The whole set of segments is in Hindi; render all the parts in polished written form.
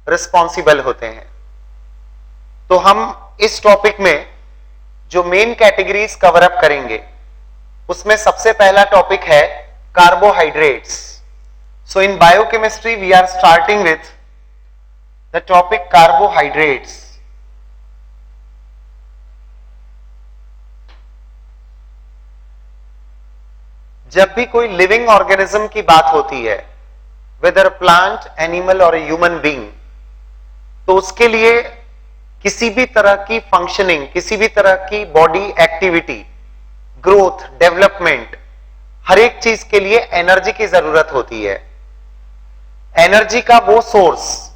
रिस्पॉन्सिबल होते हैं। तो हम इस टॉपिक में जो मेन कैटेगरीज कवर अप करेंगे उसमें सबसे पहला टॉपिक है carbohydrates. So in biochemistry we are starting with the topic carbohydrates. जब भी कोई लिविंग ऑर्गेनिज्म की बात होती है, वेदर प्लांट, एनिमल और ह्यूमन बीइंग, तो उसके लिए किसी भी तरह की फंक्शनिंग, किसी भी तरह की बॉडी एक्टिविटी, ग्रोथ, डेवलपमेंट, हर एक चीज के लिए एनर्जी की जरूरत होती है। एनर्जी का वो सोर्स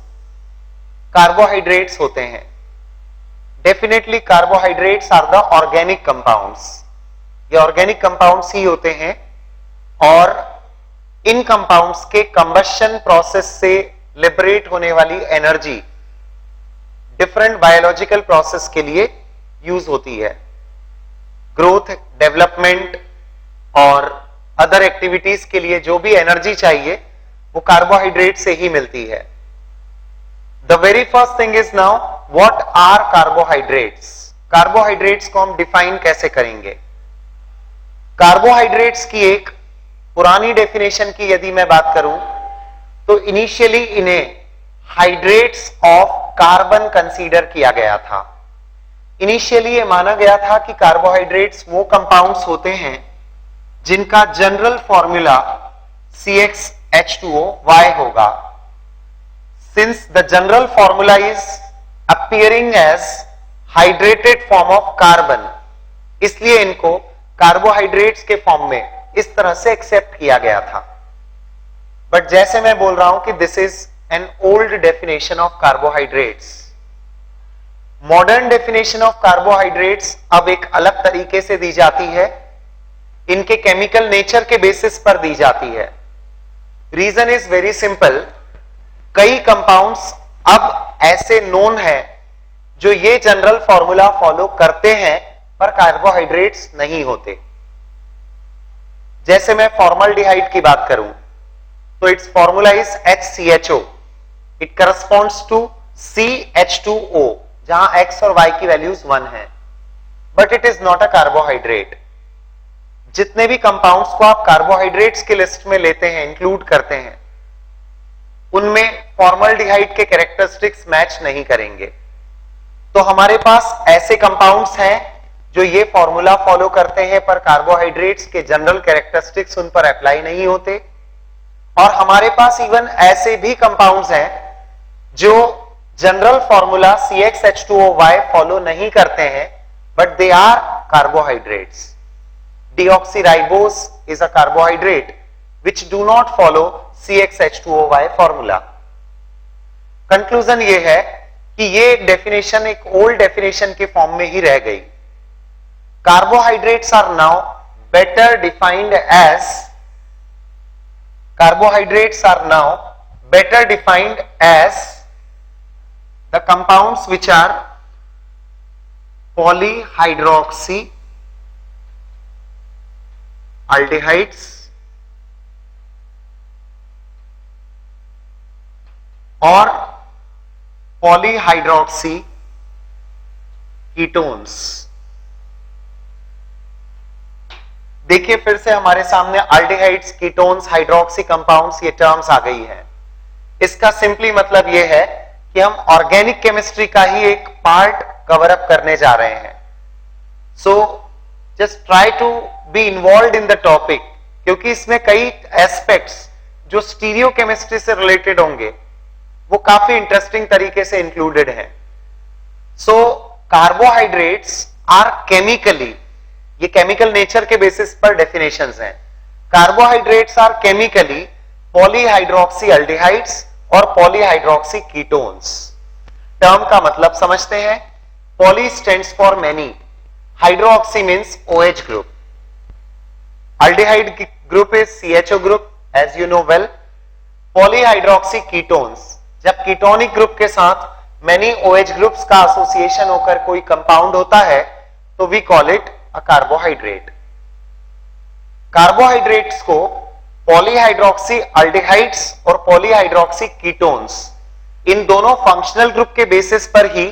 कार्बोहाइड्रेट्स होते हैं। Definitely carbohydrates are the organic compounds. ये ऑर्गेनिक कंपाउंड्स ही होते हैं और इन कंपाउंड्स के कंबशन प्रोसेस से लिबरेट होने वाली एनर्जी डिफरेंट बायोलॉजिकल प्रोसेस के लिए यूज होती है। ग्रोथ, डेवलपमेंट और अदर एक्टिविटीज के लिए जो भी एनर्जी चाहिए वो कार्बोहाइड्रेट से ही मिलती है। The very first thing is now what are carbohydrates. Carbohydrates को हम डिफाइन कैसे करेंगे? कार्बोहाइड्रेट्स की एक पुरानी डेफिनेशन की यदि मैं बात करूं तो इनिशियली इन्हें हाइड्रेट्स ऑफ कार्बन कंसीडर किया गया था। इनिशियली ये माना गया था कि कार्बोहाइड्रेट्स वो कंपाउंड्स होते हैं जिनका जनरल फॉर्मूला CxH2O होगा। Since the general formula is appearing as hydrated form of carbon, इसलिए इनको कार्बोहाइड्रेट्स के फॉर्म में इस तरह से एक्सेप्ट किया गया था। बट जैसे मैं बोल रहा हूं कि this is an old definition of carbohydrates. Modern definition of carbohydrates अब एक अलग तरीके से दी जाती है, इनके केमिकल नेचर के बेसिस पर दी जाती है। रीजन इज वेरी सिंपल, कई कंपाउंड्स अब ऐसे नोन है जो ये जनरल फॉर्मूला फॉलो करते हैं पर कार्बोहाइड्रेट्स नहीं होते। जैसे मैं फॉर्मल्डिहाइड की बात करूं तो it's formula is HCHO, it corresponds to CH2O, जहां X और Y की वैल्यूज 1 है, but it is not a carbohydrate. जितने भी कंपाउंड्स को आप कार्बोहाइड्रेट्स की लिस्ट में लेते हैं, इंक्लूड करते हैं, उनमें फॉर्मल्डिहाइड के कैरेक्टरिस्टिक्स मैच नहीं करेंगे। तो हमारे पास ऐसे कंपाउंड्स हैं जो ये फॉर्मूला फॉलो करते हैं पर कार्बोहाइड्रेट्स के जनरल कैरेक्टरिस्टिक्स उन पर अप्लाई नहीं होते, और हमारे पास इवन ऐसे भी कंपाउंड्स हैं जो जनरल फॉर्मूला CxH2O फॉलो नहीं करते हैं but they are carbohydrates. Deoxyribose is a carbohydrate which do not follow CxH2O formula. Conclusion ये है कि ये डेफिनेशन एक ओल्ड डेफिनेशन के फॉर्म में ही रह गई। Carbohydrates are now better defined as the compounds which are polyhydroxy aldehydes or polyhydroxy ketones। देखिए फिर से हमारे सामने अल्डिहाइड्स, कीटोन्स, हाइड्रोक्सी कंपाउंड्स, ये टर्म्स आ गई हैं। इसका सिंपली मतलब ये है कि हम ऑर्गेनिक केमिस्ट्री का ही एक पार्ट कवर अप करने जा रहे हैं। So just try to be involve in the topic, क्योंकि इसमें कई एस्पेक्ट्स जो स्टीरियो केमिस्ट्री से रिलेटेड होंगे वो काफी इंटरेस्टिंग तरीके से इंक्लूडेड हैं। सो कार्बोहाइड्रेट्स आर केमिकली, ये केमिकल नेचर के बेसिस पर डेफिनेशंस हैं। Carbohydrates are chemically polyhydroxy aldehydes और पॉलीहाइड्रोक्सी कीटोन्स। टर्म का मतलब समझते हैं। Poly stands for many, hydroxy means OH group, aldehyde group is CHO group as you know well। Polyhydroxy ketones, जब कीटोनिक ग्रुप के साथ many OH ग्रुप्स का एसोसिएशन होकर कोई कंपाउंड होता है तो we call it a carbohydrate. Carbohydrates को पॉलीहाइड्रोक्सी अल्डिहाइड्स और पॉलीहाइड्रोक्सी कीटोन्स, इन दोनों फंक्शनल ग्रुप के बेसिस पर ही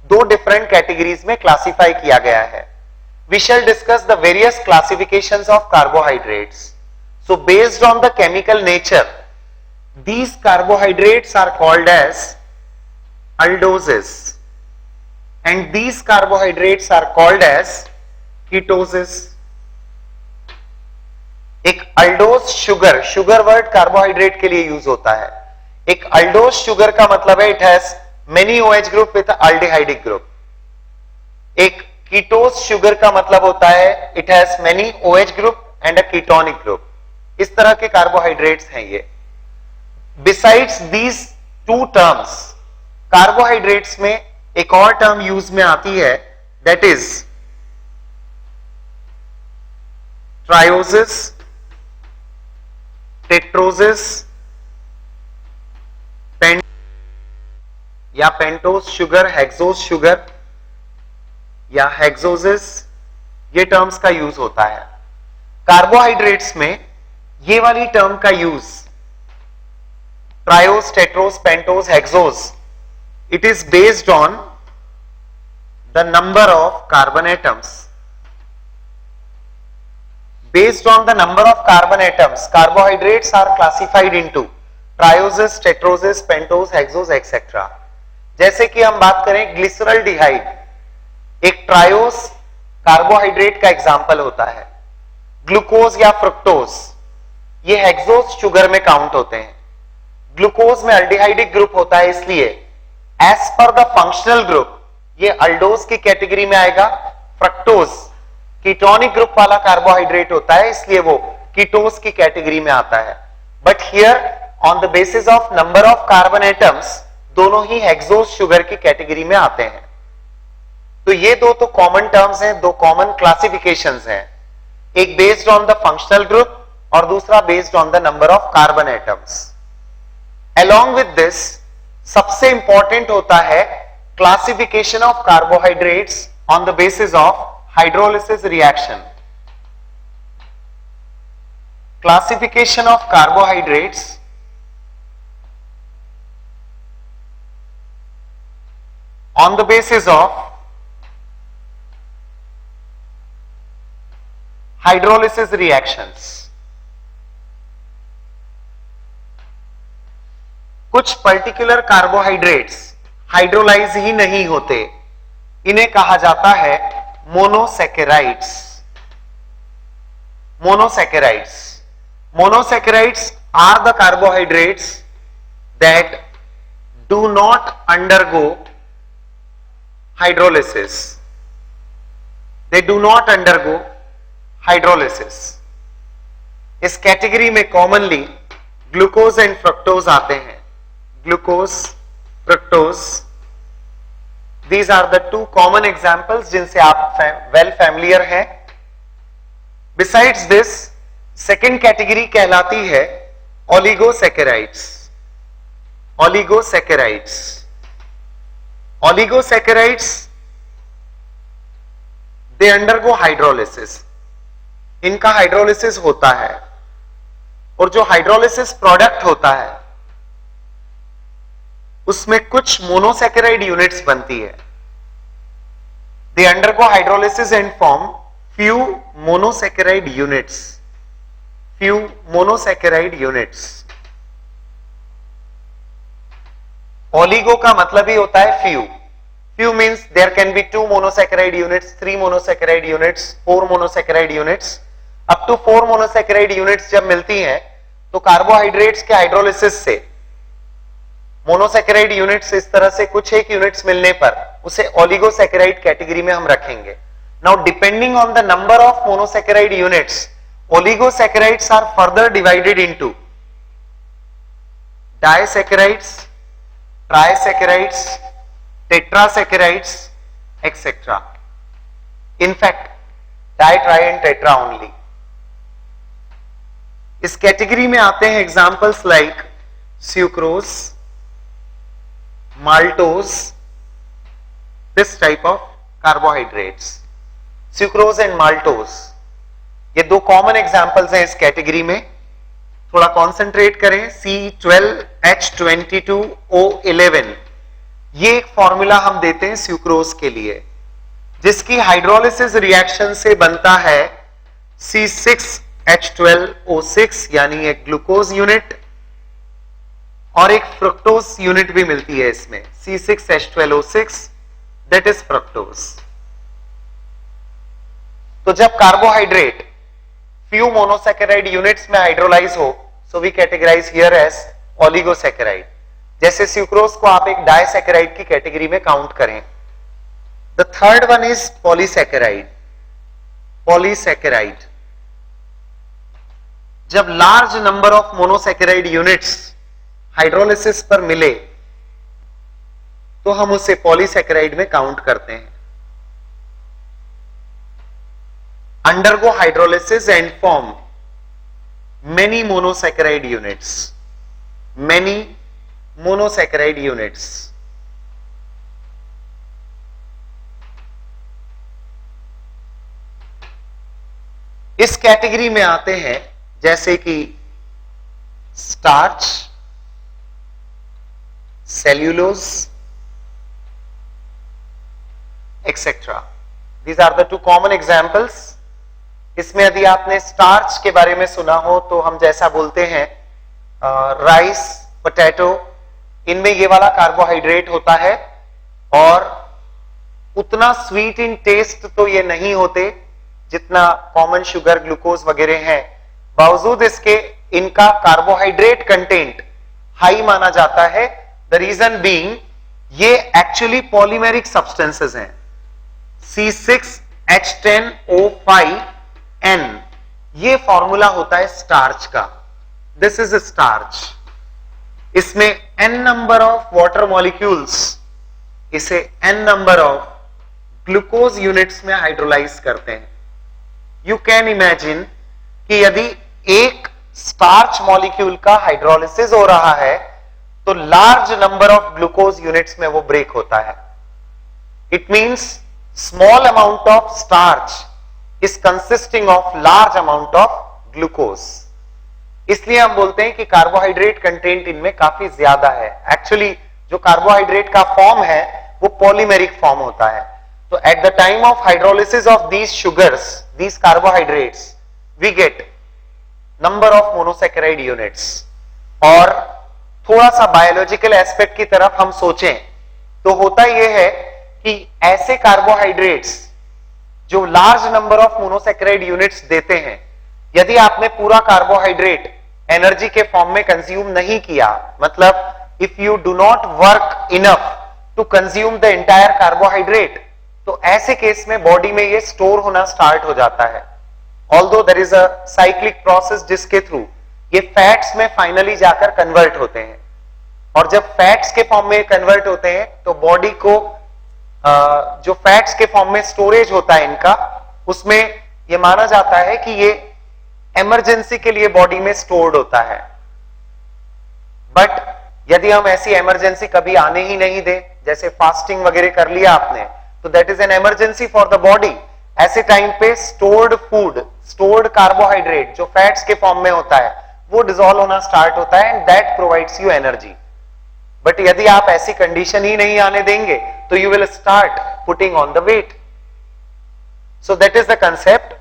दो डिफरेंट कैटेगरीज में क्लासिफाई किया गया है. We shall discuss the various classifications of carbohydrates. So based on the chemical nature, these carbohydrates are called as aldoses and these carbohydrates are called as ketoses. एक अल्डोज शुगर, शुगर वर्ड कार्बोहाइड्रेट के लिए यूज होता है. एक अल्डोज शुगर का मतलब है it has many OH group with aldehydic group. एक कीटोज शुगर का मतलब होता है it has many OH group and a ketonic group. इस तरह के कार्बोहाइड्रेट्स हैं ये. Besides these two terms, carbohydrates में एक और टर्म यूज में आती है दैट इज ट्रायोसिस, टेट्रोसिस, या पेंटोस शुगर, हेक्सोस शुगर या हेक्सोसिस, ये टर्म्स का यूज होता है. कार्बोहाइड्रेट्स में ये वाली टर्म का use triose, tetrose, pentose, hexose, it is based on the number of carbon atoms. Based on the number of carbon atoms, carbohydrates are classified into trioses, tetroses, pentose, hexose, etc. जैसे कि हम बात करें ग्लिसरल्डिहाइड, एक ट्रायोस कार्बोहाइड्रेट का एग्जाम्पल होता है. ग्लूकोज या फ्रुक्टोज, ये हेक्सोस शुगर में काउंट होते हैं. ग्लूकोज में अल्डिहाइडिक ग्रुप होता है, इसलिए as per the functional group ये अल्डोज की कैटेगरी में आएगा. फ्रक्टोज कीटोनिक ग्रुप वाला कार्बोहाइड्रेट होता है, इसलिए वो कीटोज की कैटेगरी में आता है. But here on the basis of number of carbon atoms दोनों ही हेक्सोज शुगर की कैटेगरी में आते हैं. तो ये दो तो कॉमन टर्म्स हैं, दो कॉमन क्लासिफिकेशंस हैं. एक based on the functional group और दूसरा based on the number of carbon atoms. Along with this सबसे इंपॉर्टेंट होता है classification of carbohydrates on the basis of hydrolysis reaction. Classification of carbohydrates on the basis of hydrolysis reactions. कुछ पर्टिकुलर कार्बोहाइड्रेट्स हाइड्रोलाइज ही नहीं होते, इन्हें कहा जाता है monosaccharides. Monosaccharides, monosaccharides are the carbohydrates that do not undergo hydrolysis. They do not undergo hydrolysis. इस कैटेगरी में कॉमनली ग्लूकोज एंड फ्रक्टोज आते हैं. Glucose, fructose, these are the two common examples जिनसे आप well familiar हैं. Besides this, second category कहलाती है oligosaccharides. Oligosaccharides. Oligosaccharides, they undergo hydrolysis. इनका हाइड्रोलिसिस होता है और जो हाइड्रोलिसिस प्रोडक्ट होता है उसमें कुछ मोनोसैकेराइड यूनिट्स बनती है. They undergo hydrolysis and form few monosaccharide units. Few monosaccharide units. Oligo का मतलब ही होता है few. Few means there can be 2 monosaccharide units, 3 monosaccharide units, 4 monosaccharide units. up to 4 monosaccharide units जब मिलती हैं तो कार्बोहाइड्रेट्स के हाइड्रोलिसिस से मोनोसैकेराइड यूनिट्स इस तरह से कुछ एक यूनिट्स मिलने पर उसे ओलिगोसैकेराइड कैटेगरी में हम रखेंगे. Now depending on the number of monosaccharide units, oligosaccharides are further divided into disaccharides, trisaccharides, tetrasaccharides, etc. In fact, di, tri and tetra only. इस कैटेगरी में आते हैं examples like sucrose, maltose, this type of carbohydrates. Sucrose and maltose ये दो कॉमन एग्जांपल्स हैं इस कैटेगरी में. थोड़ा कॉन्सेंट्रेट करें, C12H22O11, ये एक फॉर्मूला हम देते हैं स्यूक्रोज के लिए, जिसकी हाइड्रोलिसिस रिएक्शन से बनता है C6H12O6 यानी एक ग्लूकोज यूनिट, और एक फ्रुक्टोज यूनिट भी मिलती है इसमें, C6H12O6, दैट इज फ्रुक्टोज। तो जब कार्बोहाइड्रेट few monosaccharide units में हाइड्रोलाइज हो, so we categorize here as oligosaccharide। जैसे सुक्रोज को आप एक डाइसैकेराइड की कैटेगरी में काउंट करें। The third one is polysaccharide। Polysaccharide, जब large number of monosaccharide units hydrolysis पर मिले तो हम उसे पॉलीसैकेराइड में काउंट करते हैं। undergo hydrolysis and form many monosaccharide units, many monosaccharide units। इस कैटेगरी में आते हैं जैसे कि starch, cellulose etcetera. These are the two common examples. इसमें यदि आपने स्टार्च के बारे में सुना हो तो हम जैसा बोलते हैं राइस, पोटैटो, इनमें ये वाला कार्बोहाइड्रेट होता है और उतना स्वीट इन टेस्ट तो ये नहीं होते जितना कॉमन शुगर, ग्लूकोज वगैरह हैं। बावजूद इसके इनका कार्बोहाइड्रेट कंटेंट हाई माना जाता है। द रीजन बीइंग ये एक्चुअली पॉलीमेरिक सब्सटेंसेस हैं। C6H10O5N ये फॉर्मूला होता है स्टार्च का। This is starch. इसमें n number of water molecules इसे n number of glucose units में हाइड्रोलाइज करते हैं। यू कैन इमेजिन कि यदि एक स्टार्च मॉलिक्यूल का हाइड्रोलिसिस हो रहा है तो large number of glucose units में वो ब्रेक होता है। It means small amount of starch is consisting of large amount of glucose. इसलिए हम बोलते हैं कि कार्बोहाइड्रेट कंटेंट इनमें काफी ज्यादा है। एक्चुअली जो कार्बोहाइड्रेट का फॉर्म है वो पॉलीमेरिक फॉर्म होता है। तो at the time of hydrolysis of these sugars, these carbohydrates, we get number of monosaccharide units. और थोड़ा सा बायोलॉजिकल एस्पेक्ट की तरफ हम सोचें तो होता यह है कि ऐसे कार्बोहाइड्रेट्स जो large number of monosaccharide units देते हैं, यदि आपने पूरा कार्बोहाइड्रेट एनर्जी के फॉर्म में कंज्यूम नहीं किया, मतलब if you do not work enough to consume the entire carbohydrate, तो ऐसे केस में बॉडी में ये स्टोर होना स्टार्ट हो जाता है। Although there is a cyclic process जिसके थ्रू ये फैट्स में फाइनली जाकर कन्वर्ट होते हैं। और जब फैट्स के फॉर्म में कन्वर्ट होते हैं तो बॉडी को जो फैट्स के फॉर्म में स्टोरेज होता है इनका, उसमें यह माना जाता है कि ये इमरजेंसी के लिए बॉडी में स्टोर्ड होता है। बट यदि हम ऐसी इमरजेंसी कभी आने ही नहीं दें, जैसे फास्टिंग वगैरह कर लिया आपने, तो that is an emergency for the body. ऐसे टाइम पे स्टोर्ड फूड, स्टोर्ड कार्बोहाइड्रेट जो फैट्स के फॉर्म में होता है वो डिसॉल्व होना स्टार्ट होता है and that provides you energy. But यदि आप ऐसी कंडीशन ही नहीं आने देंगे तो you will start putting on the weight. So that is the concept.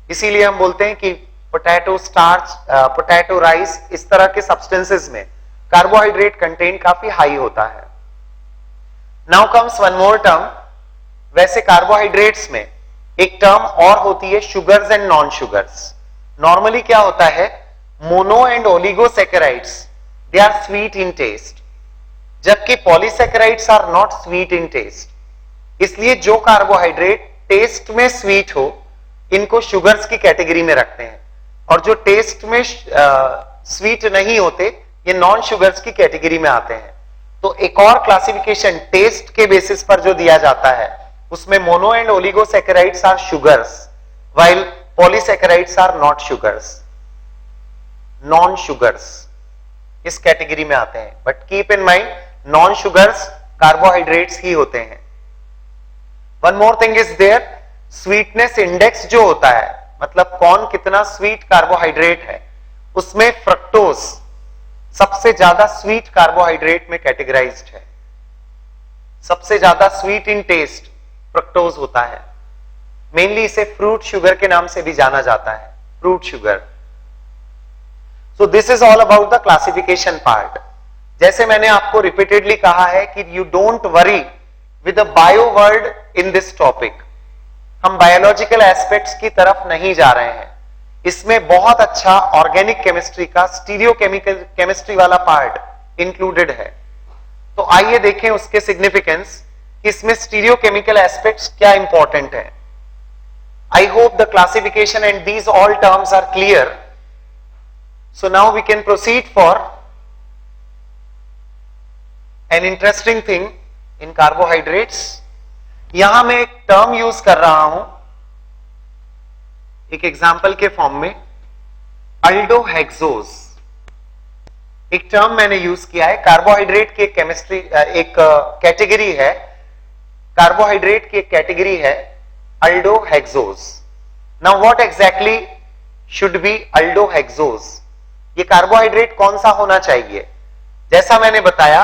इसीलिए हम बोलते हैं कि पोटैटो स्टार्च, पोटैटो राइस, इस तरह के सब्सटेंसेस में कार्बोहाइड्रेट कंटेंट काफी हाई होता है। Now comes one more term. वैसे कार्बोहाइड्रेट्स में एक टर्म और होती है sugars and non sugars. Normally क्या होता है, mono and oligosaccharides they are sweet in taste, जबकि polysaccharides are not sweet in taste. इसलिए जो कार्बोहाइड्रेट टेस्ट में स्वीट हो इनको शुगर्स की कैटेगरी में रखते हैं, और जो टेस्ट में स्वीट नहीं होते ये नॉन शुगर्स की कैटेगरी में आते हैं। तो एक और क्लासिफिकेशन टेस्ट के बेसिस पर जो दिया जाता है उसमें mono and oligosaccharides are sugars while polysaccharides are not sugars, non sugars इस कैटेगरी में आते हैं। But keep in mind non sugars carbohydrates ही होते हैं। One more thing is there, sweetness index जो होता है, मतलब कौन कितना स्वीट कार्बोहाइड्रेट है, उसमें फ्रक्टोज सबसे ज्यादा स्वीट कार्बोहाइड्रेट में कैटेगराइज्ड है। सबसे ज्यादा स्वीट इन टेस्ट फ्रक्टोज होता है। मेनली इसे फ्रूट शुगर के नाम से भी जाना जाता है, fruit sugar. So this is all about the classification part. जैसे मैंने आपको रिपीटेडली कहा है कि you don't worry with the bio word in this topic. हम बायोलॉजिकल एस्पेक्ट्स की तरफ नहीं जा रहे हैं। इसमें बहुत अच्छा ऑर्गेनिक केमिस्ट्री का स्टीरियोकेमिकल केमिस्ट्री वाला पार्ट इंक्लूडेड है। तो आइए देखें उसके सिग्निफिकेंस, इसमें स्टीरियोकेमिकल एस्पेक्ट्स क्या इंपॉर्टेंट है। I hope the classification and these all terms are clear. So now we can proceed for an interesting thing in carbohydrates. यहां मैं एक टर्म यूज कर रहा हूं एक एग्जाम्पल के फॉर्म में, अल्डोहेक्सोज। एक टर्म मैंने यूज किया है। कार्बोहाइड्रेट की एक केमिस्ट्री एक कैटेगरी है, कार्बोहाइड्रेट की एक कैटेगरी है aldohexose. Now what exactly should be aldohexose? ये कार्बोहाइड्रेट कौन सा होना चाहिए? जैसा मैंने बताया,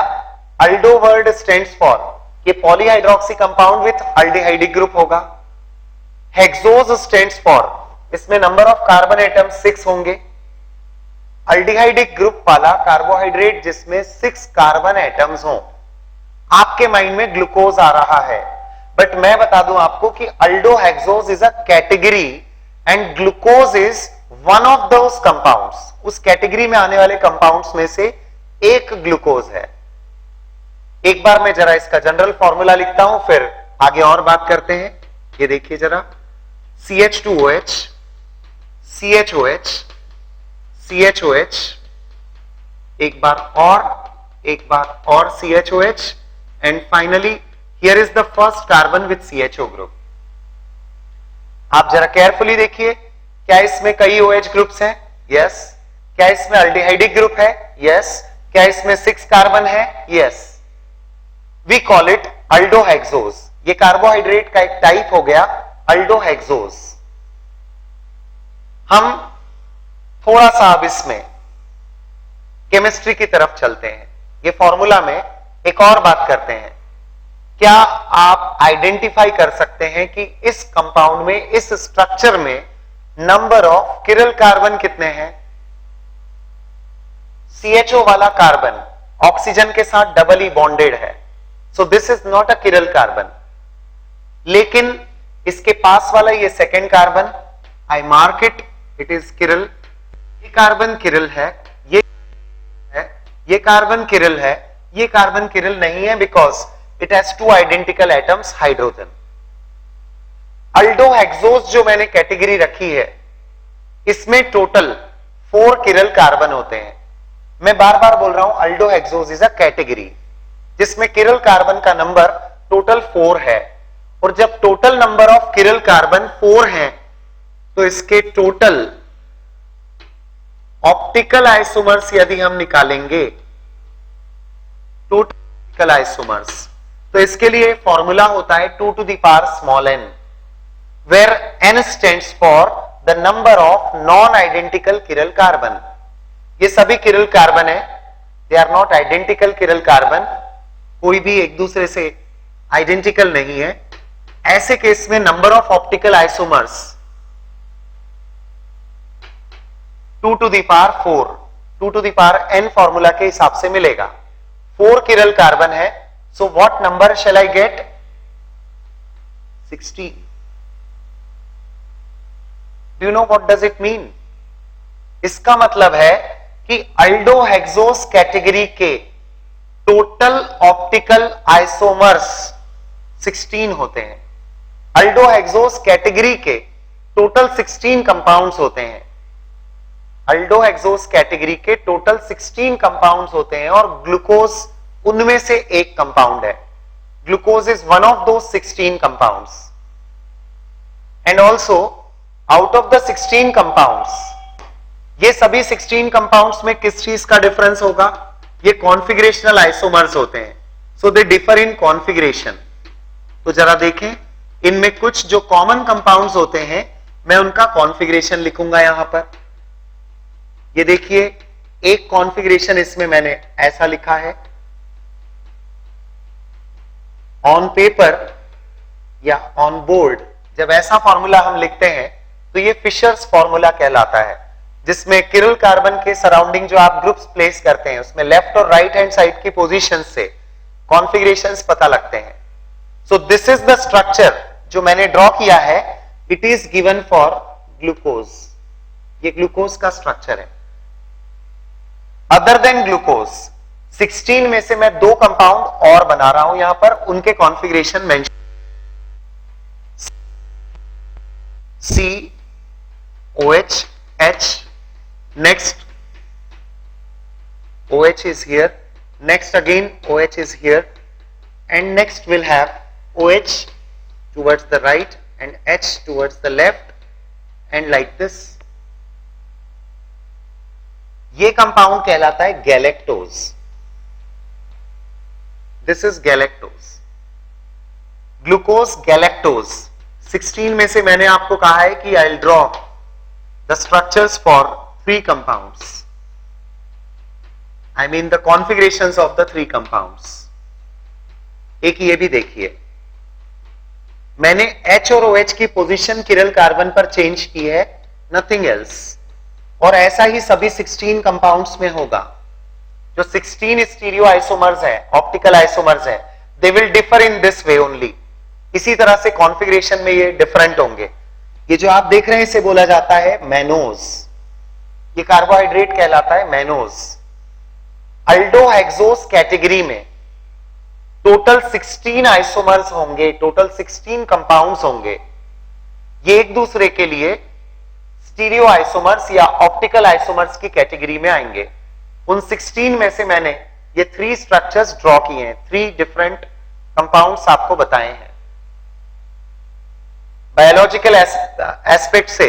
अल्डो वर्ड स्टैंड्स फॉर ये polyhydroxy compound with aldehydic group होगा। हेक्सोज स्टैंड्स फॉर इसमें नंबर ऑफ कार्बन एटम 6 होंगे। अल्डिहाइडिक ग्रुप वाला कार्बोहाइड्रेट जिसमें 6 कार्बन एटम्स हों। आपके माइंड में ग्लूकोज आ रहा है, बट मैं बता दूं आपको कि aldohexose is a category and glucose is one of those compounds. उस कैटेगरी में आने वाले कंपाउंड्स में से एक ग्लूकोज है। एक बार मैं जरा इसका जनरल फॉर्मूला लिखता हूं, फिर आगे और बात करते हैं। ये देखिए जरा, CH2OH, CHOH, CHOH, एक बार और CHOH, and finally here is the first carbon with CHO group. आप जरा केयरफुली देखिए, क्या इसमें कई OH ग्रुप्स हैं? यस। क्या इसमें अल्डिहाइडिक ग्रुप है? यस। क्या इसमें 6 कार्बन है? Yes. We call it aldohexose. ये कार्बोहाइड्रेट का एक टाइप हो गया अल्डोहेक्सोज। हम थोड़ा सा अब इसमें केमिस्ट्री की तरफ चलते हैं। ये फॉर्मूला में एक और बात करते हैं। क्या आप आइडेंटिफाई कर सकते हैं कि इस कंपाउंड में, इस स्ट्रक्चर में नंबर ऑफ किरल कार्बन कितने हैं? CHO वाला कार्बन ऑक्सीजन के साथ डबली बॉन्डेड है, so this is not a किरल carbon. लेकिन इसके पास वाला ये second carbon, I mark it, it is किरल। ये कार्बन किरल है, ये कार्बन किरल है, ये कार्बन किरल नहीं है because it has 2 identical atoms hydrogen. Aldohexose जो मैंने कैटेगरी रखी है, इसमें टोटल 4 किरल कार्बन होते हैं। मैं बार बार बोल रहा हूं, अल्डोहेक्सोज इज अ कैटेगरी जिसमें किरल कार्बन का नंबर टोटल 4 है। और जब टोटल नंबर ऑफ किरल कार्बन 4 है, तो इसके टोटल ऑप्टिकल आइसोमर्स यदि हम निकालेंगे, टोटल ऑप्टिकल आइसोमर्स, तो इसके लिए फॉर्मूला होता है 2 to the power small n, where n stands for the number of non-identical chiral carbon। ये सभी किरल कार्बन है, they are not identical chiral carbon, कोई भी एक दूसरे से आइडेंटिकल नहीं है। ऐसे केस में number of optical isomers 2 to the power 4, 2 to the power n formula के हिसाब से मिलेगा। 4 किरल कार्बन है, so what number shall I get? 16। Do you know what does it mean? इसका मतलब है कि अल्डोहेक्सोज कैटेगरी के टोटल ऑप्टिकल आइसोमर्स 16 होते हैं। अल्डोहेक्सोज कैटेगरी के टोटल 16 कंपाउंड्स होते हैं। अल्डोहेक्सोज कैटेगरी के टोटल 16 कंपाउंड्स होते हैं और ग्लूकोज उनमें से एक कंपाउंड है। ग्लूकोज इज वन ऑफ दो 16 compounds. And also out of the 16 compounds, ये सभी 16 कंपाउंड्स में किस चीज का डिफरेंस होगा? ये कॉन्फिगरेशनल आइसोमर्स होते हैं, सो दे डिफर इन कॉन्फिगरेशन। तो जरा देखें, इनमें कुछ जो कॉमन कंपाउंड्स होते हैं, मैं उनका कॉन्फिगरेशन लिखूंगा यहां पर। ये देखिए, एक कॉन्फ़िगरेशन इसमें मैंने ऐसा लिखा है, ऑन पेपर या ऑन बोर्ड जब ऐसा फॉर्मूला हम लिखते हैं तो ये फिशर्स फॉर्मूला कहलाता है, जिसमें किरल कार्बन के सराउंडिंग जो आप ग्रुप्स प्लेस करते हैं उसमें लेफ्ट और राइट हैंड साइड की पोजीशन से कॉन्फ़िगरेशंस पता लगते हैं। So this is the structure जो मैंने ड्रॉ किया है, it is given for glucose. ये ग्लूकोज का स्ट्रक्चर है। अदर देन ग्लूकोज 16 में से मैं 2 कंपाउंड और बना रहा हूं यहां पर, उनके configuration mention COH H, next OH is here, next again OH is here, and next we'll have OH towards the right and H towards the left, and like this. ये कंपाउंड कहलाता है galactose. This is galactose, glucose galactose. 16 में से मैंने आपको कहा है कि I will draw the structures for 3 compounds, I mean the configurations of the 3 compounds. एक ये भी देखिए, मैंने H और OH की पोजीशन किरल कार्बन पर चेंज की है, नथिंग एल्स। और ऐसा ही सभी 16 कंपाउंड्स में होगा। जो 16 स्टीरियो आइसोमर्स हैं, ऑप्टिकल आइसोमर्स हैं, they will differ in this way only. इसी तरह से कॉन्फ़िगरेशन में ये डिफरेंट होंगे। ये जो आप देख रहे हैं इसे बोला जाता है मैनोज। ये कार्बोहाइड्रेट कहलाता है मैनोज। अल्डोहेक्सोस कैटेगरी में टोटल 16 आइसोमर्स होंगे, टोटल 16 कंपाउंड्स होंगे। ये एक दूसरे के लिए स्टीरियो आइसोमर्स या ऑप्टिकल आइसोमर्स की कैटेगरी में आएंगे। उन 16 में से मैंने ये 3 स्ट्रक्चर्स ड्रॉ किए हैं, 3 डिफरेंट कंपाउंड्स आपको बताए हैं। बायोलॉजिकल एस्पेक्ट से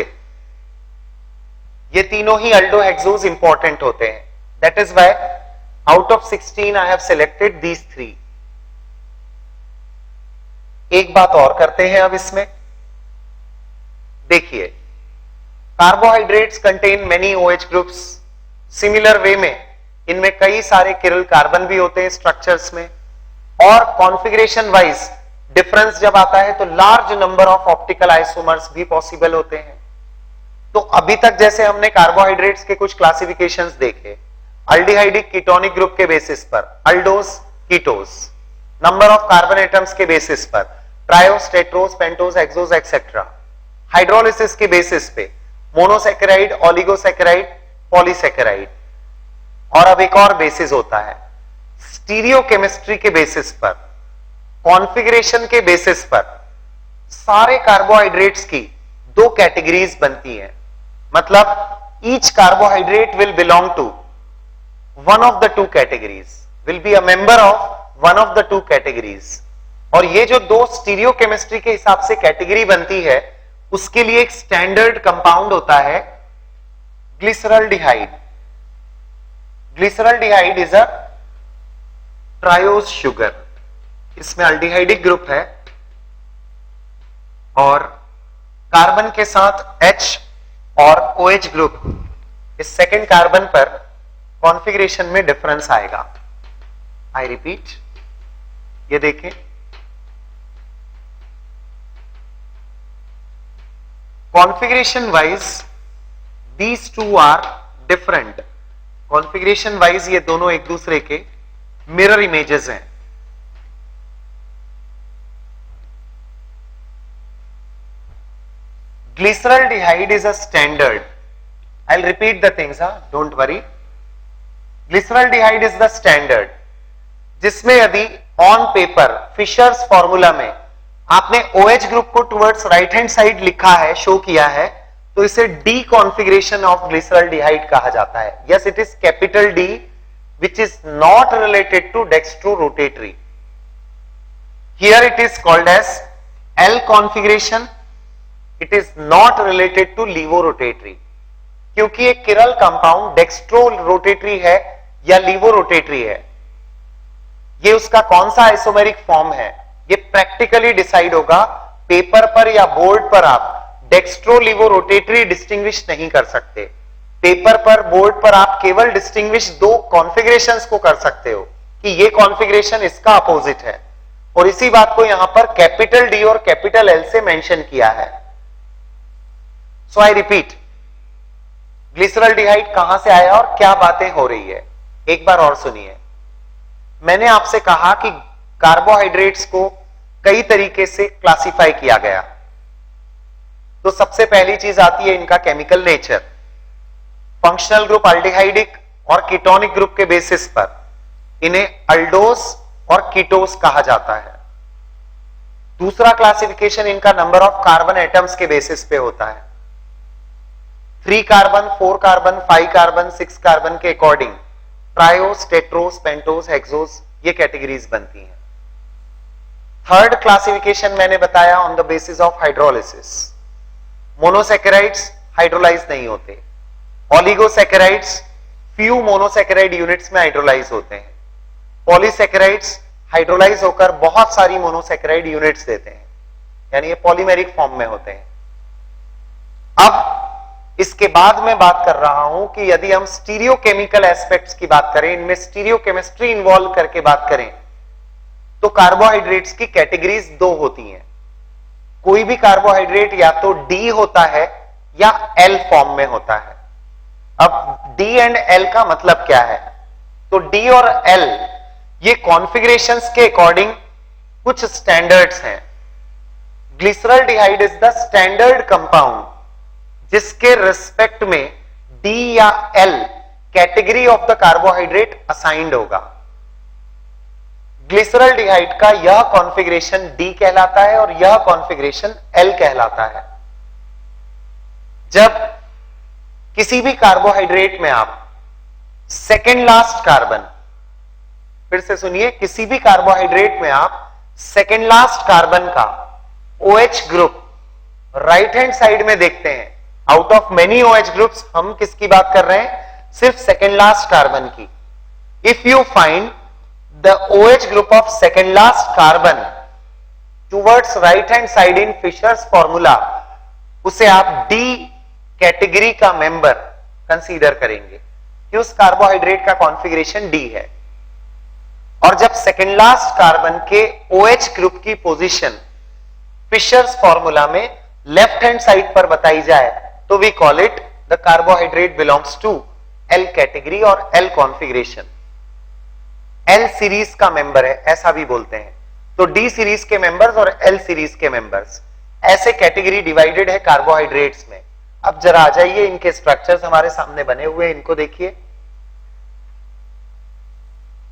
ये तीनों ही अल्डोहेक्सोस इंपॉर्टेंट होते हैं। That is why out of 16 I have selected these 3। एक बात और करते हैं अब इसमें, देखिए carbohydrates contain many OH groups. Similar way में इनमें कई सारे किरल कार्बन भी होते हैं स्ट्रक्चर्स में, और कॉन्फ़िगरेशन वाइज डिफरेंस जब आता है तो large number of optical isomers भी पॉसिबल होते हैं। तो अभी तक जैसे हमने कार्बोहाइड्रेट्स के कुछ क्लासिफिकेशंस देखे, अल्डिहाइडिक कीटोनिक ग्रुप के बेसिस पर, aldose ketose, number of carbon atoms के बेसिस पर, triose, tetrose, pentose, hexose etcetera, hydrolysis के बेसिस पे मोनोसैकेराइड, ओलिगोसैकेराइड, पॉलीसैकेराइड, और अब एक और बेसिस होता है स्टीरियो केमिस्ट्री के बेसिस पर, कॉन्फ़िगरेशन के बेसिस पर सारे कार्बोहाइड्रेट्स की 2 कैटेगरीज बनती हैं। मतलब each carbohydrate will belong to one of the 2 categories, will be a member of one of the 2 categories. और ये जो 2 स्टीरियो केमिस्ट्री के हिसाब से कैटेगरी बनती है, उसके लिए एक स्टैंडर्ड कंपाउंड होता है glyceraldehyde. Glyceraldehyde is a triose sugar. इसमें अल्डिहाइडिक ग्रुप है और कार्बन के साथ H और OH ग्रुप, इस सेकेंड कार्बन पर कॉन्फ़िगरेशन में डिफरेंस आएगा। आई रिपीट, ये देखें, configuration wise these 2 are different. Configuration wise ये दोनों एक दूसरे के मिरर इमेजेस हैं। Glyceraldehyde is a standard. I'll repeat the things, don't worry. Glyceraldehyde is the standard, जिसमें यदि ऑन पेपर फिशर्स फॉर्मूला में आपने OH ग्रुप को टुवर्ड्स राइट हैंड साइड लिखा है, शो किया है, तो इसे डी कॉन्फ़िगरेशन ऑफ ग्लिसरल्डिहाइड कहा जाता है। Yes, it is capital D, which is not related to dextrorotatory. Here it is called as L configuration. It is not related to levorotatory. क्योंकि एक किरल कंपाउंड डेक्स्ट्रोरोटेटरी है या लीवोरोटेटरी है, ये उसका कौन सा आइसोमेरिक फॉर्म है, ये प्रैक्टिकली डिसाइड होगा। पेपर पर या बोर्ड पर आप डेक्स्ट्रो लीवोरोटेटरी डिस्टिंग्विश नहीं कर सकते। पेपर पर, बोर्ड पर आप केवल डिस्टिंग्विश दो कॉन्फ़िगरेशंस को कर सकते हो कि ये कॉन्फ़िगरेशन इसका अपोजिट है, और इसी बात को यहां पर कैपिटल डी और कैपिटल एल से मेंशन किया है। सो आई रिपीट, ग्लिसरॉल्डिहाइड कहां से आया और क्या बातें हो रही है, एक बार और सुनिए। मैंने आपसे कहा कि कार्बोहाइड्रेट्स को कई तरीके से क्लासिफाई किया गया। तो सबसे पहली चीज आती है इनका chemical nature. Functional group aldehydic और कीटोनिक ग्रुप के बेसिस पर इन्हें अल्डोस और कीटोस कहा जाता है। दूसरा क्लासिफिकेशन इनका नंबर ऑफ कार्बन एटम्स के बेसिस पे होता है। 3 कार्बन, 4 कार्बन, 5 कार्बन, 6 कार्बन के according triose, tetrose, pentose, hexose ये कैटेगरीज बनती हैं। थर्ड क्लासिफिकेशन मैंने बताया on the basis of hydrolysis. Monosaccharides hydrolyse नहीं होते, ऑलिगोसैकेराइड्स फ्यू मोनोसैकेराइड यूनिट्स में हाइड्रोलाइज होते हैं, पॉलीसैकेराइड्स हाइड्रोलाइज होकर बहुत सारी मोनोसैकेराइड यूनिट्स देते हैं, यानी ये पॉलीमेरिक फॉर्म में होते हैं। अब इसके बाद मैं बात कर रहा हूं कि यदि हम स्टीरियोकेमिकल एस्पेक्ट्स की बात करें, इनमें स्टीरियोकेमिस्ट्री इन्वॉल्व करके बात करें, तो कार्बोहाइड्रेट्स की कैटेगरीज दो होती हैं। कोई भी कार्बोहाइड्रेट या तो डी होता है या एल फॉर्म में होता है। अब डी एंड एल का मतलब क्या है? तो डी और एल ये कॉन्फ़िगरेशंस के अकॉर्डिंग कुछ स्टैंडर्ड्स हैं। Glyceraldehyde is the standard compound जिसके रिस्पेक्ट में डी या L category of the carbohydrate assigned होगा। ग्लिसरॉल्डिहाइड का यह कॉन्फ़िगरेशन डी कहलाता है और यह कॉन्फ़िगरेशन एल कहलाता है। जब किसी भी कार्बोहाइड्रेट में आप सेकेंड लास्ट कार्बन, फिर से सुनिए, किसी भी कार्बोहाइड्रेट में आप सेकेंड लास्ट कार्बन का OH group right hand side में देखते हैं। Out of many OH groups हम किसकी बात कर रहे हैं? सिर्फ सेकेंड लास्ट कार्बन की। If you find the OH group of second last carbon towards right hand side in Fisher's formula, उसे आप D कैटेगरी का मेंबर कंसीडर करेंगे कि उस कार्बोहाइड्रेट का कॉन्फ़िगरेशन D है। और जब सेकेंड लास्ट कार्बन के OH ग्रुप की पोजीशन फिशर्स फॉर्मूला में लेफ्ट हैंड साइड पर बताई जाए तो we call it the carbohydrate belongs to L category और L कॉन्फ़िगरेशन। L सीरीज का मेंबर है ऐसा भी बोलते हैं। तो D सीरीज के मेंबर्स और L सीरीज के मेंबर्स, ऐसे कैटेगरी डिवाइडेड है कार्बोहाइड्रेट्स में। अब जरा आ जाइए, इनके स्ट्रक्चर्स हमारे सामने बने हुए हैं, इनको देखिए।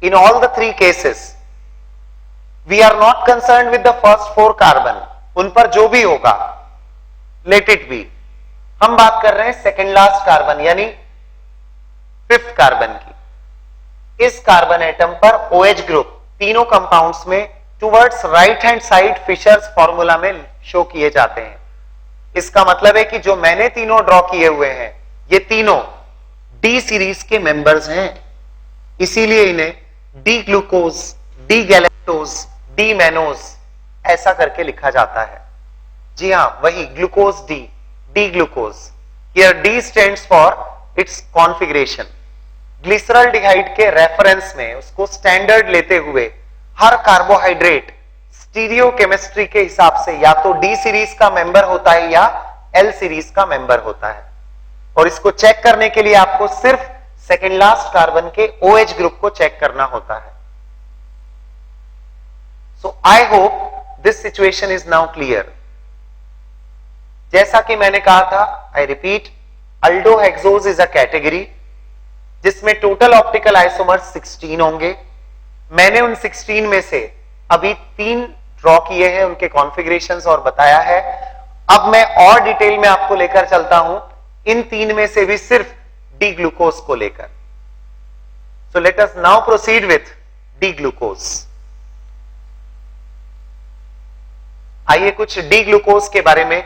In all the 3 cases we are not concerned with the first 4 carbon, उन पर जो भी होगा लेट इट बी। हम बात कर रहे हैं सेकेंड लास्ट कार्बन यानी 5th कार्बन की। इस कार्बन एटम पर OH ग्रुप तीनों कंपाउंड्स में towards right hand side Fischer's formula में शो किए जाते हैं। इसका मतलब है कि जो मैंने तीनों ड्रॉ किए हुए हैं ये तीनों D सीरीज के मेंबर्स हैं, इसीलिए इन्हें D glucose, D galactose, D mannose ऐसा करके लिखा जाता है। जी हां, वही glucose D glucose. Here D stands for its configuration. Glyceraldehyde के रेफरेंस में उसको स्टैंडर्ड लेते हुए हर कार्बोहाइड्रेट स्टीरियोकेमिस्ट्री के हिसाब से या तो D सीरीज का मेंबर होता है या L सीरीज का मेंबर होता है। और इसको चेक करने के लिए आपको सिर्फ सेकेंड लास्ट कार्बन के OH ग्रुप को चेक करना होता है। So I hope this situation is now clear. जैसा कि मैंने कहा था, I repeat, aldohexose is a category जिसमें टोटल ऑप्टिकल आइसोमर्स 16 होंगे। मैंने उन 16 में से अभी 3 ड्रॉ किए हैं, उनके कॉन्फ़िगरेशंस और बताया है। अब मैं और डिटेल में आपको लेकर चलता हूं इन 3 में से भी सिर्फ डी ग्लूकोज को लेकर। So let us now proceed with D glucose. आइए कुछ डी ग्लूकोज के बारे में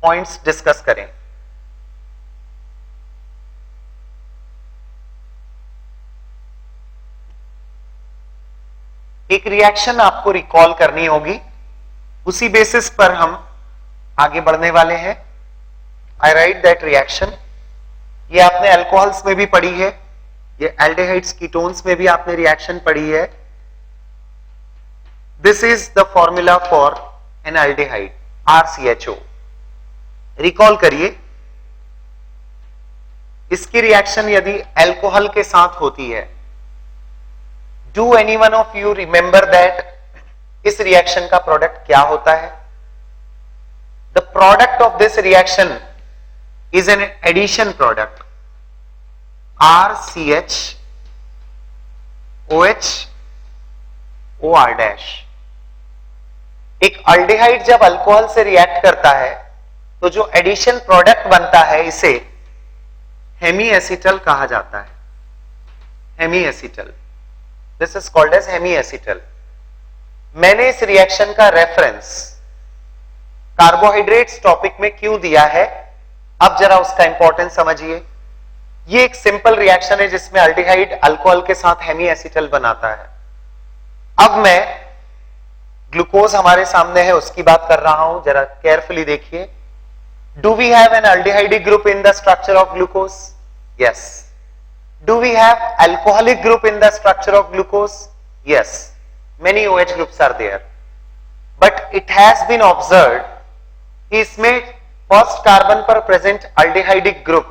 पॉइंट्स डिस्कस करें। एक रिएक्शन आपको रिकॉल करनी होगी, उसी बेसिस पर हम आगे बढ़ने वाले हैं। आई राइट दैट रिएक्शन। ये आपने अल्कोहल्स में भी पढ़ी है, ये एल्डिहाइड्स कीटोन्स में भी आपने रिएक्शन पढ़ी है. This is the formula for an aldehyde RCHO. Recall करिए, इसकी रिएक्शन यदि अल्कोहल के साथ होती है, do any one of you remember that इस रिएक्शन का प्रोडक्ट क्या होता है? The product of this reaction is an addition product RCH OH OR-. एक अल्डिहाइड जब अल्कोहल से रिएक्ट करता है तो जो एडिशन प्रोडक्ट बनता है इसे हेमीएसिटल कहा जाता है. हेमीएसिटल, दिस इज कॉल्ड एज हेमीएसिटल. मैंने इस रिएक्शन का रेफरेंस कार्बोहाइड्रेट्स टॉपिक में क्यों दिया है, अब जरा उसका इंपॉर्टेंस समझिए. ये एक सिंपल रिएक्शन है जिसमें अल्डिहाइड अल्कोहल के साथ हेमीएसिटल बनाता है. अब मैं ग्लूकोज हमारे सामने है उसकी बात कर रहा हूं, जरा केयरफुली देखिए. Do we have an aldehydic group in the structure of glucose? Yes. Do we have alcoholic group in the structure of glucose? Yes. Many OH groups are there, but it has been observed कि इसमें फर्स्ट कार्बन पर प्रेजेंट अल्डिहाइडिक ग्रुप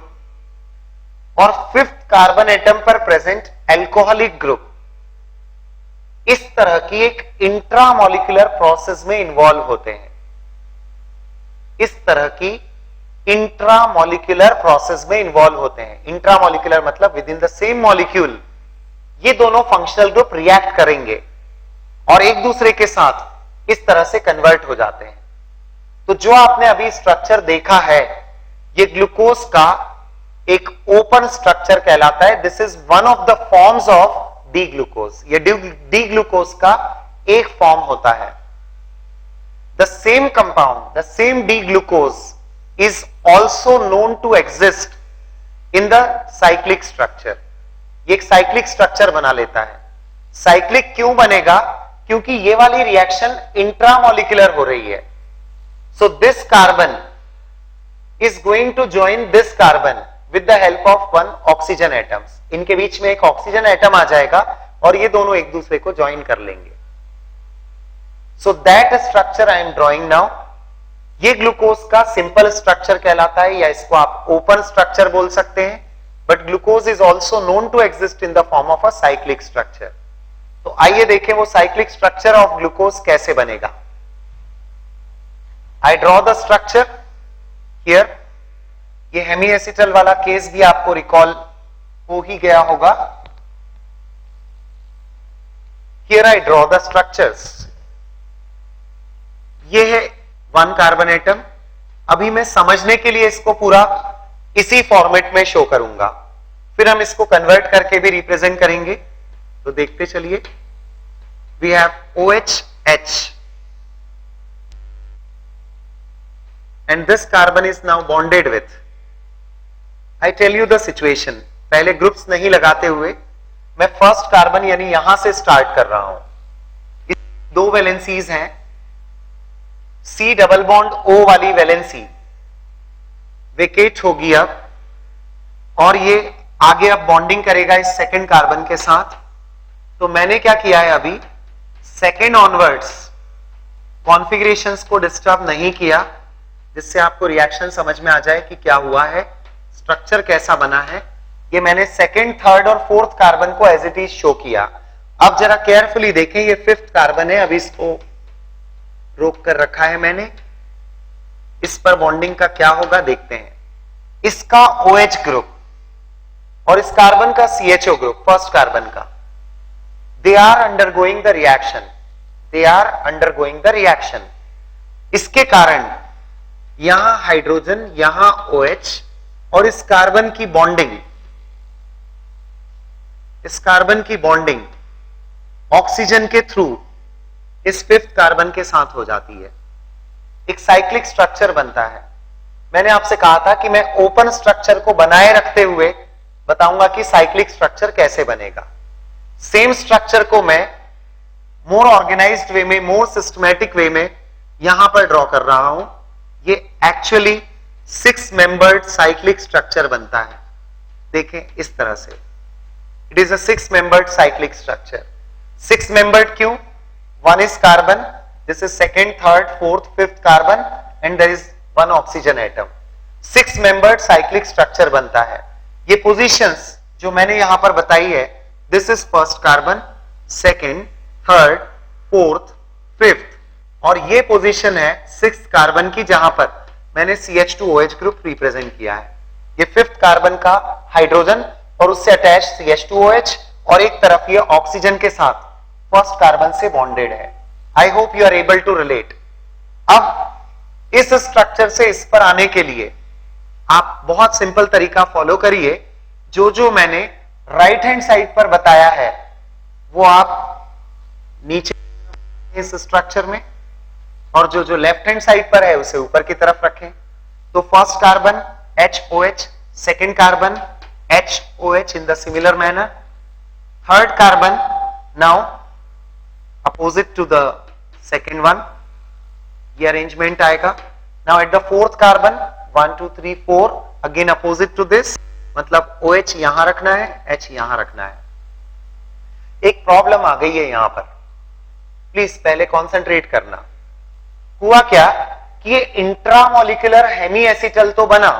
और फिफ्थ कार्बन एटम पर प्रेजेंट अल्कोहलिक ग्रुप इस तरह की एक इंट्रामोलिकुलर प्रोसेस में इन्वॉल्व होते हैं. इस तरह की इंट्रामोलिकुलर प्रोसेस में इन्वॉल्व होते हैं. इंट्रामोलिकुलर मतलब with in the same molecule ये दोनों फंक्शनल ग्रुप रिएक्ट करेंगे और एक दूसरे के साथ इस तरह से कन्वर्ट हो जाते हैं. तो जो आपने अभी स्ट्रक्चर देखा है ये ग्लूकोज का एक ओपन स्ट्रक्चर कहलाता है. This is one of the forms of D glucose. ये डी ग्लूकोज का एक फॉर्म होता है. The same compound, the same D glucose is also known to exist in the cyclic structure. ये एक साइक्लिक स्ट्रक्चर बना लेता है. साइक्लिक क्यों बनेगा? क्योंकि ये वाली रिएक्शन इंट्रामोलिकुलर हो रही है. So this carbon is going to join this carbon with the help of one oxygen atoms. इनके बीच में एक ऑक्सीजन एटम आ जाएगा और ये दोनों एक दूसरे को ज्वाइन कर लेंगे. So that structure I am drawing now. ये ग्लूकोज का सिंपल स्ट्रक्चर कहलाता है या इसको आप ओपन स्ट्रक्चर बोल सकते हैं. But glucose is also known to exist in the form of a cyclic structure. तो आइए देखें वो साइक्लिक स्ट्रक्चर ऑफ ग्लूकोज कैसे बनेगा. I draw the structure here. ये हेमीएसिटल वाला केस भी आपको रिकॉल हो ही गया होगा. Here I draw the structures. ये है वन कार्बन एटम. अभी मैं समझने के लिए इसको पूरा इसी फॉर्मेट में शो करूंगा, फिर हम इसको कन्वर्ट करके भी रिप्रेजेंट करेंगे. तो देखते चलिए. We have OH and this carbon is now bonded with. I tell you the situation. पहले ग्रुप्स नहीं लगाते हुए मैं फर्स्ट कार्बन यानी यहां से स्टार्ट कर रहा हूं. दो वैलेंसीज हैं. C डबल बॉन्ड O वाली वैलेंसी वेकेट होगी अब और ये आगे अब बॉन्डिंग करेगा इस सेकेंड कार्बन के साथ. तो मैंने क्या किया है अभी सेकेंड ऑनवर्ड्स कॉन्फ़िगरेशंस को डिस्टर्ब नहीं किया, जिससे आपको रिएक्शन समझ में आ जाए कि क्या हुआ है, स्ट्रक्चर कैसा बना है. ये मैंने सेकेंड, थर्ड और फोर्थ कार्बन को एज इट इज शो किया. अब जरा केयरफुली देखें, ये फिफ्थ कार्बन है. अभी इसको रोक कर रखा है मैंने. इस पर बॉन्डिंग का क्या होगा देखते हैं. इसका OH ग्रुप और इस कार्बन का CHO ग्रुप फर्स्ट कार्बन का, they are undergoing the reaction. They are undergoing the reaction. इसके कारण यहां हाइड्रोजन, यहां OH और इस कार्बन की बॉन्डिंग, इस कार्बन की बॉन्डिंग ऑक्सीजन के थ्रू इस फिफ्थ कार्बन के साथ हो जाती है. एक साइक्लिक स्ट्रक्चर बनता है. मैंने आपसे कहा था कि मैं ओपन स्ट्रक्चर को बनाए रखते हुए बताऊंगा कि साइक्लिक स्ट्रक्चर कैसे बनेगा. सेम स्ट्रक्चर को मैं मोर ऑर्गेनाइज्ड वे में, मोर सिस्टमैटिक वे में यहां पर ड्रॉ कर रहा हूं. ये एक्चुअली 6 मेंबर्ड साइक्लिक स्ट्रक्चर बनता है. देखें इस तरह से, it is a 6 membered cyclic structure. 6 membered क्यों? 1 is carbon, this is second, third, fourth, fifth carbon and there is 1 oxygen atom। 6 membered cyclic structure बनता है। ये पोजीशंस जो मैंने यहां पर बताई है, this is first carbon, second, third, fourth, fifth, और ये पोजीशन है 6th कार्बन की जहां पर मैंने CH2OH ग्रुप रिप्रेजेंट किया है। ये 5th कार्बन का हाइड्रोजन और उससे अटैच CH2OH और एक तरफ ये ऑक्सीजन के साथ फर्स्ट कार्बन से बॉन्डेड है। I hope you are able to relate. अब इस स्ट्रक्चर से इस पर आने के लिए आप बहुत सिंपल तरीका फॉलो करिए। जो जो मैंने राइट हैंड साइड पर बताया है वो आप नीचे इस स्ट्रक्चर में, और जो जो लेफ्ट हैंड साइड पर है उसे ऊपर की तरफ रखें। तो first carbon HOH, second carbon HOH in the similar manner, third carbon now opposite to the second one, ये अरेंजमेंट आएगा। Now at the fourth carbon 1 2 3 4 again opposite to this, मतलब OH यहां रखना है, H यहां रखना है। एक प्रॉब्लम आ गई है यहां पर, प्लीज पहले कॉन्सेंट्रेट करना। हुआ क्या कि ये इंट्रामोलिकुलर हेमी एसिटल तो बना,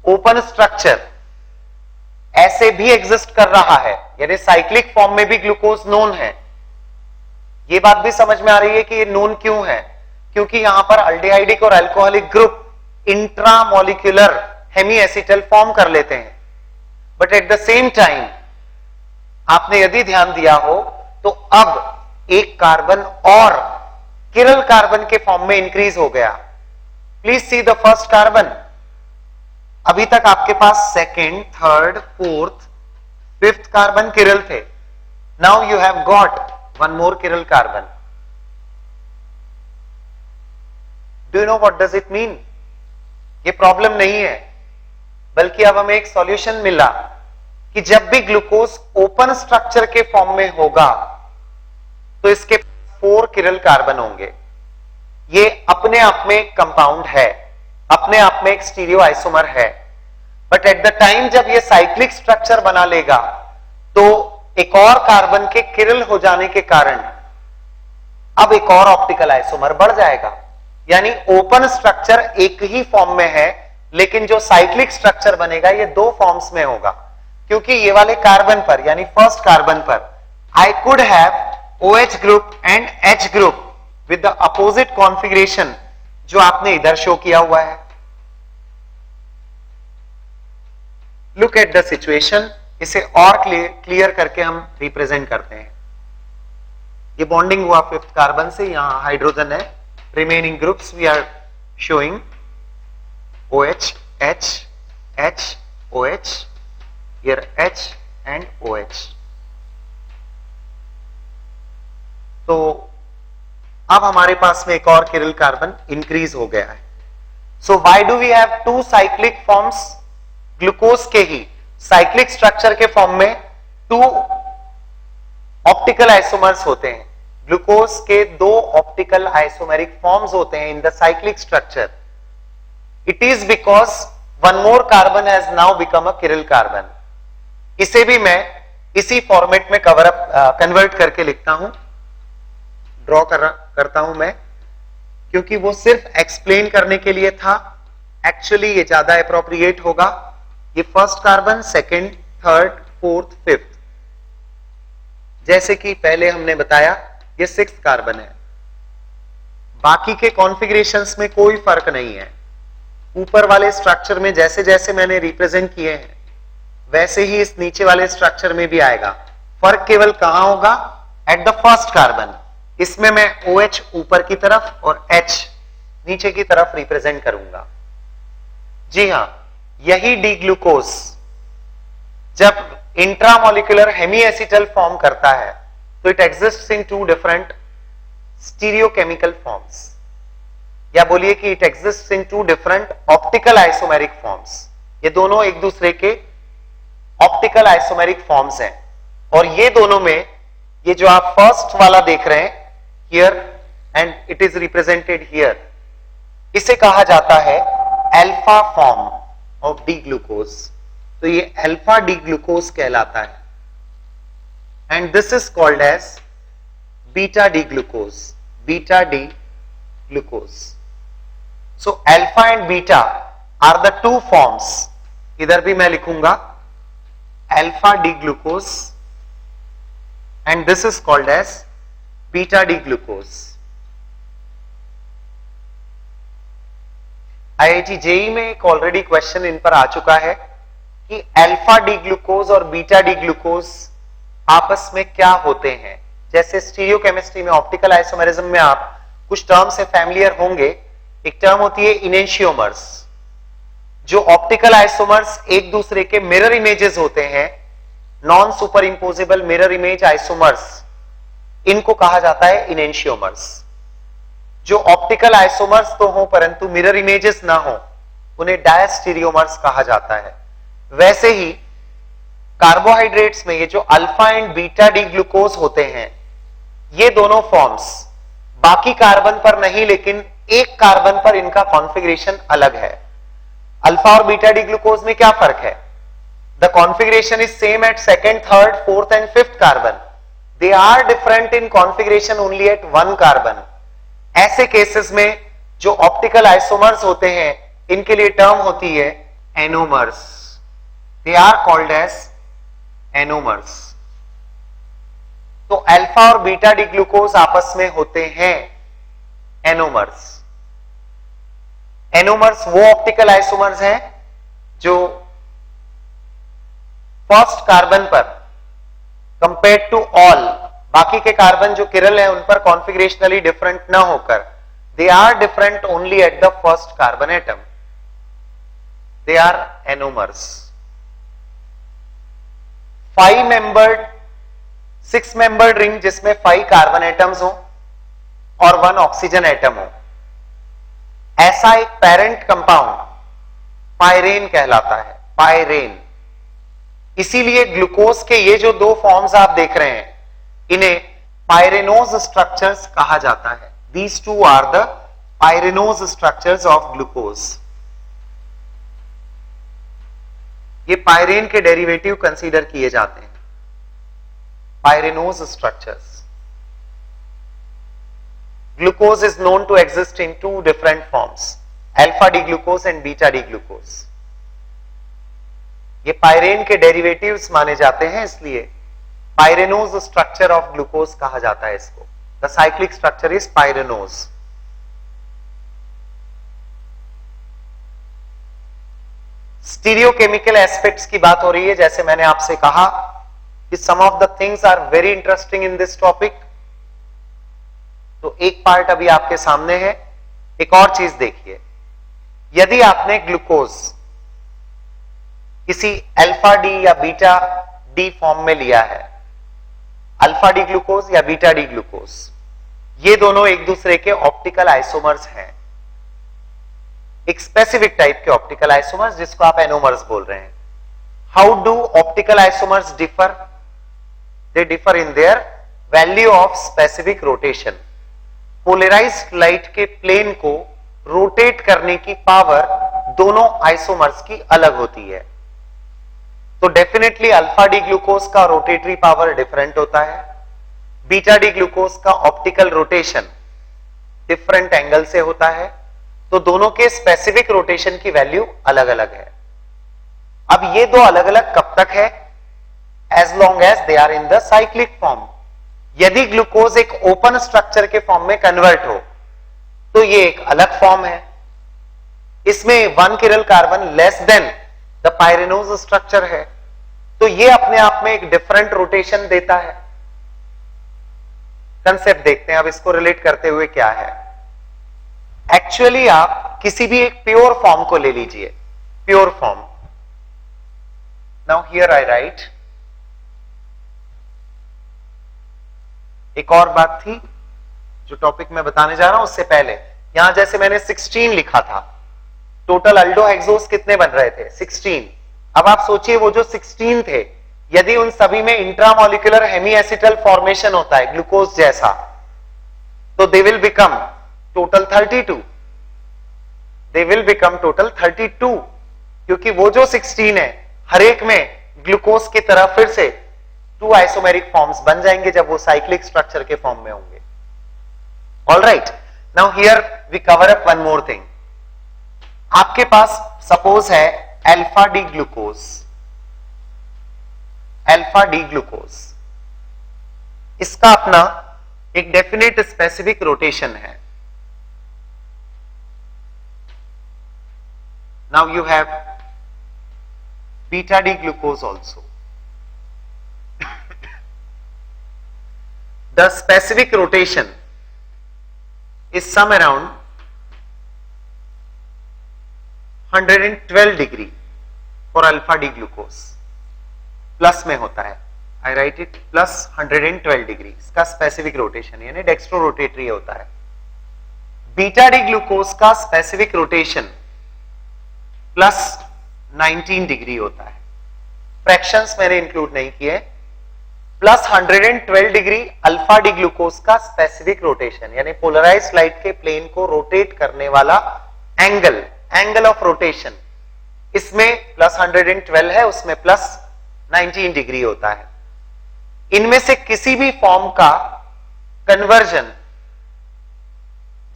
ओपन स्ट्रक्चर ऐसे भी एग्जिस्ट कर रहा है, यानी साइक्लिक फॉर्म में भी ग्लूकोज नोन है। ये बात भी समझ में आ रही है कि ये नोन क्यों है, क्योंकि यहां पर अल्डिहाइडिक और alcoholic group intramolecular hemiacetal form कर लेते हैं। But at the same time आपने यदि ध्यान दिया हो तो अब एक कार्बन और किरल कार्बन के फॉर्म में इंक्रीज हो गया। Please see the first carbon. अभी तक आपके पास second, third, fourth, fifth carbon chiral थे। Now you have got one more chiral carbon. Do you know what does it mean? ये प्रॉब्लम नहीं है, बल्कि अब हमें एक सॉल्यूशन मिला कि जब भी ग्लूकोज ओपन स्ट्रक्चर के फॉर्म में होगा तो इसके 4 किरल कार्बन होंगे। ये अपने आप में एक कंपाउंड है, अपने आप में एक स्टीरियो आइसोमर है। बट एट द टाइम जब ये साइक्लिक स्ट्रक्चर बना लेगा तो एक और कार्बन के किरल हो जाने के कारण अब एक और ऑप्टिकल आइसोमर बढ़ जाएगा। यानी ओपन स्ट्रक्चर एक ही फॉर्म में है, लेकिन जो साइक्लिक स्ट्रक्चर बनेगा ये 2 फॉर्म्स में होगा, क्योंकि ये वाले कार्बन पर यानी फर्स्ट कार्बन पर I could have OH group and H group with the opposite configuration जो आपने इधर शो किया हुआ है। Look at the situation. इसे और क्लियर करके हम रिप्रेजेंट करते हैं। ये बॉन्डिंग हुआ 5th कार्बन से, यहां हाइड्रोजन है। Remaining groups we are showing OH, H, H, OH, here H and OH। तो अब हमारे पास में एक और किरल कार्बन इंक्रीज हो गया है। So why do we have 2 cyclic forms? Glucose के ही साइक्लिक स्ट्रक्चर के फॉर्म में 2 ऑप्टिकल आइसोमर्स होते हैं। ग्लूकोज के 2 ऑप्टिकल आइसोमेरिक फॉर्म्स होते हैं इन the cyclic structure. It is because one more carbon has now become a किरल carbon. इसे भी मैं इसी फॉर्मेट में कन्वर्ट करके लिखता हूं, ड्रॉ करता हूं मैं, क्योंकि वो सिर्फ एक्सप्लेन करने के लिए था। एक्चुअली ये ज्यादा एप्रोप्रिएट होगा। ये first carbon, second, third, fourth, fifth, जैसे कि पहले हमने बताया ये 6th कार्बन है। बाकी के कॉन्फ़िगरेशंस में कोई फर्क नहीं है। ऊपर वाले स्ट्रक्चर में जैसे जैसे मैंने रिप्रेजेंट किए हैं वैसे ही इस नीचे वाले स्ट्रक्चर में भी आएगा। फर्क केवल कहां होगा? Eight the first carbon. इसमें मैं OH ऊपर की तरफ और H नीचे की तरफ रिप्रेजेंट करूंगा। जी हां, यही डी ग्लूकोज जब इंट्रामोलिकुलर हेमी एसिटल फॉर्म करता है तो it exists in 2 different stereochemical forms, या बोलिए कि it exists in 2 different optical isomeric forms. ये दोनों एक दूसरे के ऑप्टिकल आइसोमेरिक फॉर्म्स हैं। और ये दोनों में ये जो आप फर्स्ट वाला देख रहे हैं here and it is represented here, इसे कहा जाता है alpha form of D glucose. तो ये अल्फा डी ग्लूकोज कहलाता है, and this is called as beta D glucose, beta D glucose. So alpha and beta are the two forms, इधर भी मैं लिखूंगा alpha D glucose and this is called as beta D glucose. IIT JEE में एक ऑलरेडी क्वेश्चन इन पर आ चुका है कि अल्फा डी ग्लूकोज और बीटा डी ग्लूकोज आपस में क्या होते हैं. जैसे स्टीरियोकेमिस्ट्री में, ऑप्टिकल आइसोमेरिज्म में आप कुछ टर्म से फैमिलियर होंगे. एक टर्म होती है इनेंशियोमर्स. जो ऑप्टिकल आइसोमर्स एक दूसरे के मिरर इमेजेस होते हैं, non superimposable mirror image isomers, इनको कहा जाता है इनेंशियोमर्स. जो ऑप्टिकल आइसोमर्स तो हो परंतु मिरर इमेजेस ना हो, उन्हें डायस्टीरियोमर्स कहा जाता है. वैसे ही कार्बोहाइड्रेट्स में ये जो alpha and beta D glucose होते हैं, ये दोनों फॉर्म्स बाकी कार्बन पर नहीं, लेकिन एक कार्बन पर इनका कॉन्फ़िगरेशन अलग है. अल्फा और बीटा डी ग्लूकोज में क्या फर्क है? The configuration is same at second, third, fourth and fifth carbon. They are different in configuration only at one carbon. ऐसे केसेस में जो ऑप्टिकल आइसोमर्स होते हैं, इनके लिए टर्म होती है anomers. They are called as anomers. तो अल्फा और बीटा डी ग्लूकोज आपस में होते हैं एनोमर्स. एनोमर्स वो ऑप्टिकल आइसोमर्स हैं जो फर्स्ट कार्बन पर कंपेयर टू ऑल, बाकी के कार्बन जो किरल है उन पर कॉन्फ़िगरेशनली डिफरेंट ना होकर, they are different only at the first carbon atom. They are anomers. 5 membered 6 membered ring जिसमें 5 कार्बन एटम्स हो और 1 ऑक्सीजन एटम हो, ऐसा एक पेरेंट कंपाउंड पायरेन कहलाता है. पायरेन. इसीलिए ग्लूकोज के ये जो दो फॉर्म्स आप देख रहे हैं, इन्हें पायरेनोज स्ट्रक्चर्स कहा जाता है. These two are the pyranose structures of glucose. ये पायरेन के डेरिवेटिव कंसीडर किए जाते हैं, pyranose structures. Glucose is known to exist in 2 different forms, alpha D glucose and beta D glucose. ये पायरेन के डेरिवेटिव्स माने जाते हैं, इसलिए पायरेनोज स्ट्रक्चर ऑफ ग्लूकोज कहा जाता है इसको. The cyclic structure is pyranose. Stereochemical aspects की बात हो रही है. जैसे मैंने आपसे कहा कि some of the things are very interesting in this topic. तो एक पार्ट अभी आपके सामने है. एक और चीज देखिए, यदि आपने ग्लूकोज किसी अल्फा डी या बीटा डी फॉर्म में लिया है, अल्फा डी ग्लूकोज या बीटा डी ग्लूकोज, ये दोनों एक दूसरे के ऑप्टिकल आइसोमर्स हैं. एक स्पेसिफिक टाइप के ऑप्टिकल आइसोमर्स जिसको आप एनोमर्स बोल रहे हैं. How do optical isomers differ? They differ in their value of specific rotation. Polarised light के प्लेन को रोटेट करने की पावर दोनों आइसोमर्स की अलग होती है. तो डेफिनेटली अल्फा डी ग्लूकोज का रोटेटरी पावर डिफरेंट होता है. बीटा डी ग्लूकोज का ऑप्टिकल रोटेशन डिफरेंट एंगल से होता है. तो दोनों के स्पेसिफिक रोटेशन की वैल्यू अलग अलग है. अब ये दो अलग अलग कब तक है? As long as they are in the cyclic form. यदि ग्लूकोज एक ओपन स्ट्रक्चर के फॉर्म में कन्वर्ट हो तो ये एक अलग फॉर्म है. इसमें 1 chiral carbon less than the pyranose structure है. तो ये अपने आप में एक डिफरेंट रोटेशन देता है. कंसेप्ट देखते हैं अब इसको रिलेट करते हुए क्या है. एक्चुअली आप किसी भी एक प्योर फॉर्म को ले लीजिए, pure form. Now here I right. एक और बात थी जो टॉपिक में बताने जा रहा हूं उससे पहले, यहां जैसे मैंने 16 लिखा था, टोटल अल्डो हेक्सोस कितने बन रहे थे? 16. अब आप सोचिए वो जो 16 थे, यदि उन सभी में इंट्रामोलिकुलर हेमीएसिटल फॉर्मेशन होता है ग्लूकोज जैसा, तो they will become total 32. They will become total 32, क्योंकि वो जो 16 है हर एक में ग्लूकोज की तरह फिर से 2 आइसोमेरिक फॉर्म्स बन जाएंगे जब वो साइक्लिक स्ट्रक्चर के फॉर्म में होंगे। Alright, now here we cover up one more thing. आपके पास सपोज है alpha D glucose, alpha D glucose, इसका अपना एक डेफिनेट स्पेसिफिक रोटेशन है। Now you have beta D glucose also. The specific rotation is some around 112 degree for alpha D glucose, plus में होता है, I write it plus 112 degree इसका स्पेसिफिक रोटेशन यानी डेक्स्ट्रो रोटेटरी होता है। बीटा डी ग्लूकोज का स्पेसिफिक रोटेशन प्लस 19 डिग्री होता है। फ्रैक्शंस मैंने इंक्लूड नहीं किए। Plus 112 degree alpha D glucose का स्पेसिफिक रोटेशन यानी पोलराइज्ड लाइट के प्लेन को रोटेट करने वाला एंगल ऑफ रोटेशन, इसमें प्लस 112 है, उसमें प्लस 19 डिग्री होता है। इनमें से किसी भी फॉर्म का कन्वर्जन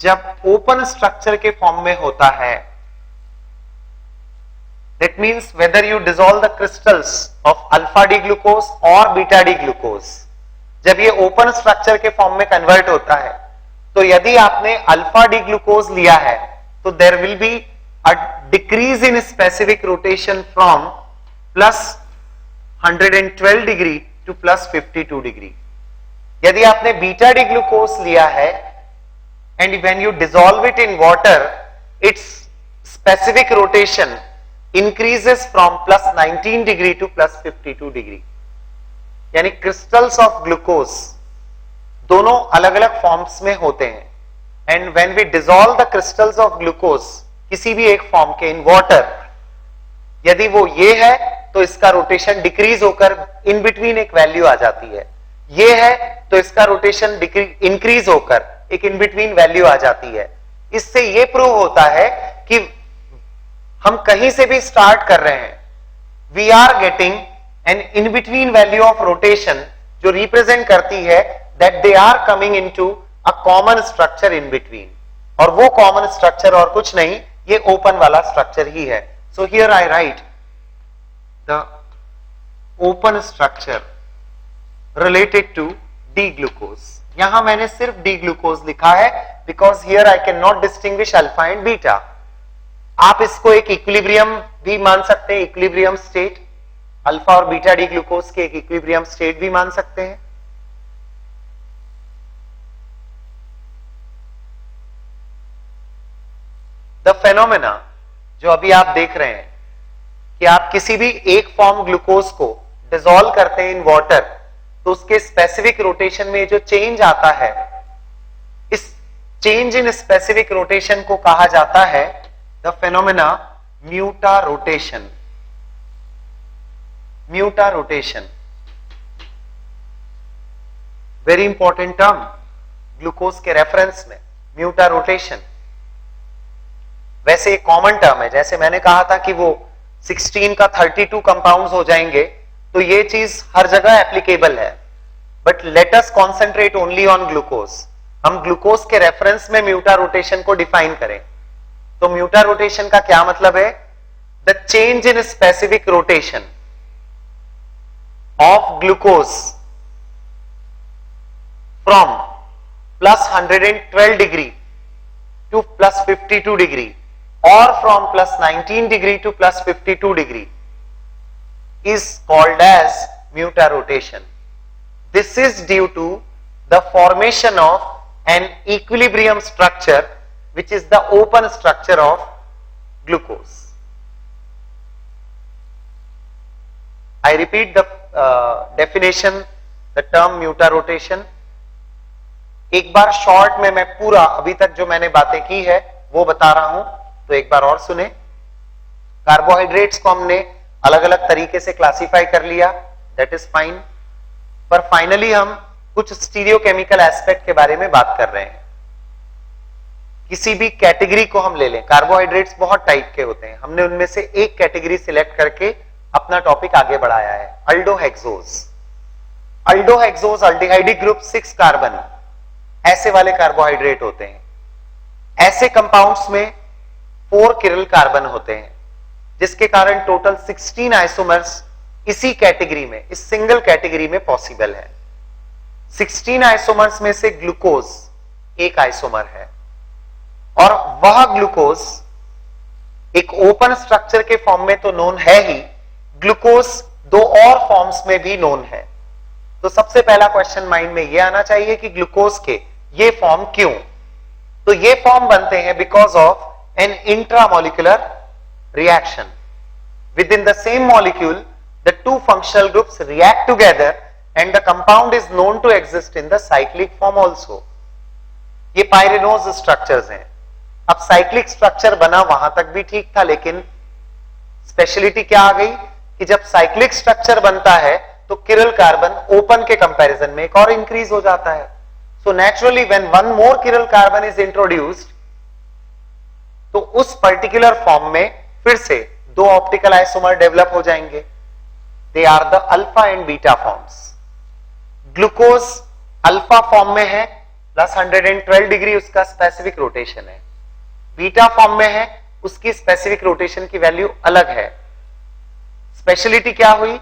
जब ओपन स्ट्रक्चर के फॉर्म में होता है, that means whether you dissolve the crystals of alpha D glucose or beta D glucose, जब ये ओपन स्ट्रक्चर के फॉर्म में कन्वर्ट होता है तो यदि आपने अल्फा डी ग्लूकोज लिया है तो there will be a decrease in specific rotation from plus 112 degree to plus 52 degree. यदि आपने बीटा डी ग्लूकोज लिया है and when you dissolve it in water, its specific rotation increases from plus 19 degree to plus 52 degree, यानी क्रिस्टल्स ऑफ ग्लूकोज दोनों अलग अलग फॉर्म्स में होते हैं and when we dissolve the crystals of glucose किसी भी एक फॉर्म के इन वाटर, यदि वो ये है तो इसका रोटेशन डिक्रीज होकर इन बिटवीन एक वैल्यू आ जाती है, ये है तो इसका रोटेशन इंक्रीज होकर एक इन बिटवीन वैल्यू आ जाती है। इससे ये प्रूव होता है कि हम कहीं से भी स्टार्ट कर रहे हैं, we are getting an in between value of rotation जो रिप्रेजेंट करती है that they are coming into a common structure in between, और वो कॉमन स्ट्रक्चर और कुछ नहीं, ये ओपन वाला स्ट्रक्चर ही है। So here I write the open structure related to D glucose. यहां मैंने सिर्फ डी ग्लूकोज लिखा है because here I can not distinguish alpha and beta. आप इसको एक इक्विलिब्रियम भी मान सकते हैं, इक्विलिब्रियम स्टेट, अल्फा और बीटा डी ग्लूकोज के एक इक्विलिब्रियम स्टेट भी मान सकते हैं। द फेनोमेना जो अभी आप देख रहे हैं कि आप किसी भी एक फॉर्म ग्लूकोज को डिसॉल्व करते हैं इन वाटर तो उसके स्पेसिफिक रोटेशन में जो चेंज आता है, इस चेंज इन स्पेसिफिक रोटेशन को कहा जाता है the phenomena mutarotation। mutarotation very important term glucose के रेफरेंस में, म्यूटारोटेशन। वैसे एक कॉमन टर्म है, जैसे मैंने कहा था कि वो 16 का 32 कंपाउंड्स हो जाएंगे तो ये चीज हर जगह एप्लीकेबल है, but let us concentrate only on glucose. हम ग्लूकोज के रेफरेंस में म्यूटारोटेशन को डिफाइन करें तो म्यूटारोटेशन का क्या मतलब है? The change in specific rotation of glucose from plus 112 degree to plus 52 degree और from plus 19 degree to plus 52 degree is called as mutarotation. This is due to the formation of an equilibrium structure which is the open structure of glucose. I repeat the definition, the term mutarotation. एक बार शॉर्ट में मैं पूरा अभी तक जो मैंने बातें की है वो बता रहा हूं, तो एक बार और सुने। कार्बोहाइड्रेट्स को हमने अलग अलग तरीके से क्लासिफाई कर लिया, दैट इज फाइन, पर फाइनली हम कुछ स्टीरियोकेमिकल एस्पेक्ट के बारे में बात कर रहे हैं। किसी भी कैटेगरी को हम ले लें, कार्बोहाइड्रेट्स बहुत टाइप के होते हैं, हमने उनमें से एक कैटेगरी सिलेक्ट करके अपना टॉपिक आगे बढ़ाया है, अल्डोहेक्सोज। अल्डोहेक्सोज अल्डिहाइडिक ग्रुप 6 कार्बन ऐसे वाले कार्बोहाइड्रेट होते हैं। ऐसे कंपाउंड्स में 4 किरल कार्बन होते हैं, जिसके कारण टोटल 16 आइसोमर्स इसी कैटेगरी में, इस सिंगल कैटेगरी में पॉसिबल है। 16 आइसोमर्स में से ग्लूकोज एक आइसोमर है, और वह ग्लूकोज एक ओपन स्ट्रक्चर के फॉर्म में तो नोन है ही, ग्लूकोज 2 और फॉर्म्स में भी नोन है। तो सबसे पहला क्वेश्चन माइंड में यह आना चाहिए कि ग्लूकोज के ये फॉर्म क्यों? तो ये फॉर्म बनते हैं because of an intramolecular reaction within the same molecule, the two functional groups react together and the compound is known to exist in the cyclic form also. ये पायरेनोज स्ट्रक्चर्स हैं। अब साइक्लिक स्ट्रक्चर बना वहां तक भी ठीक था, लेकिन स्पेशलिटी क्या आ गई कि जब साइक्लिक स्ट्रक्चर बनता है तो किरल कार्बन ओपन के कंपैरिजन में एक और इंक्रीज हो जाता है। So naturally when one more chiral carbon is introduced, तो उस पर्टिकुलर फॉर्म में फिर से 2 ऑप्टिकल आइसोमर डेवलप हो जाएंगे। They are the alpha and beta forms. Glucose alpha form में है, प्लस 112 डिग्री उसका स्पेसिफिक रोटेशन है। बीटा फॉर्म में है, उसकी स्पेसिफिक रोटेशन की वैल्यू अलग है। स्पेशलिटी क्या हुई?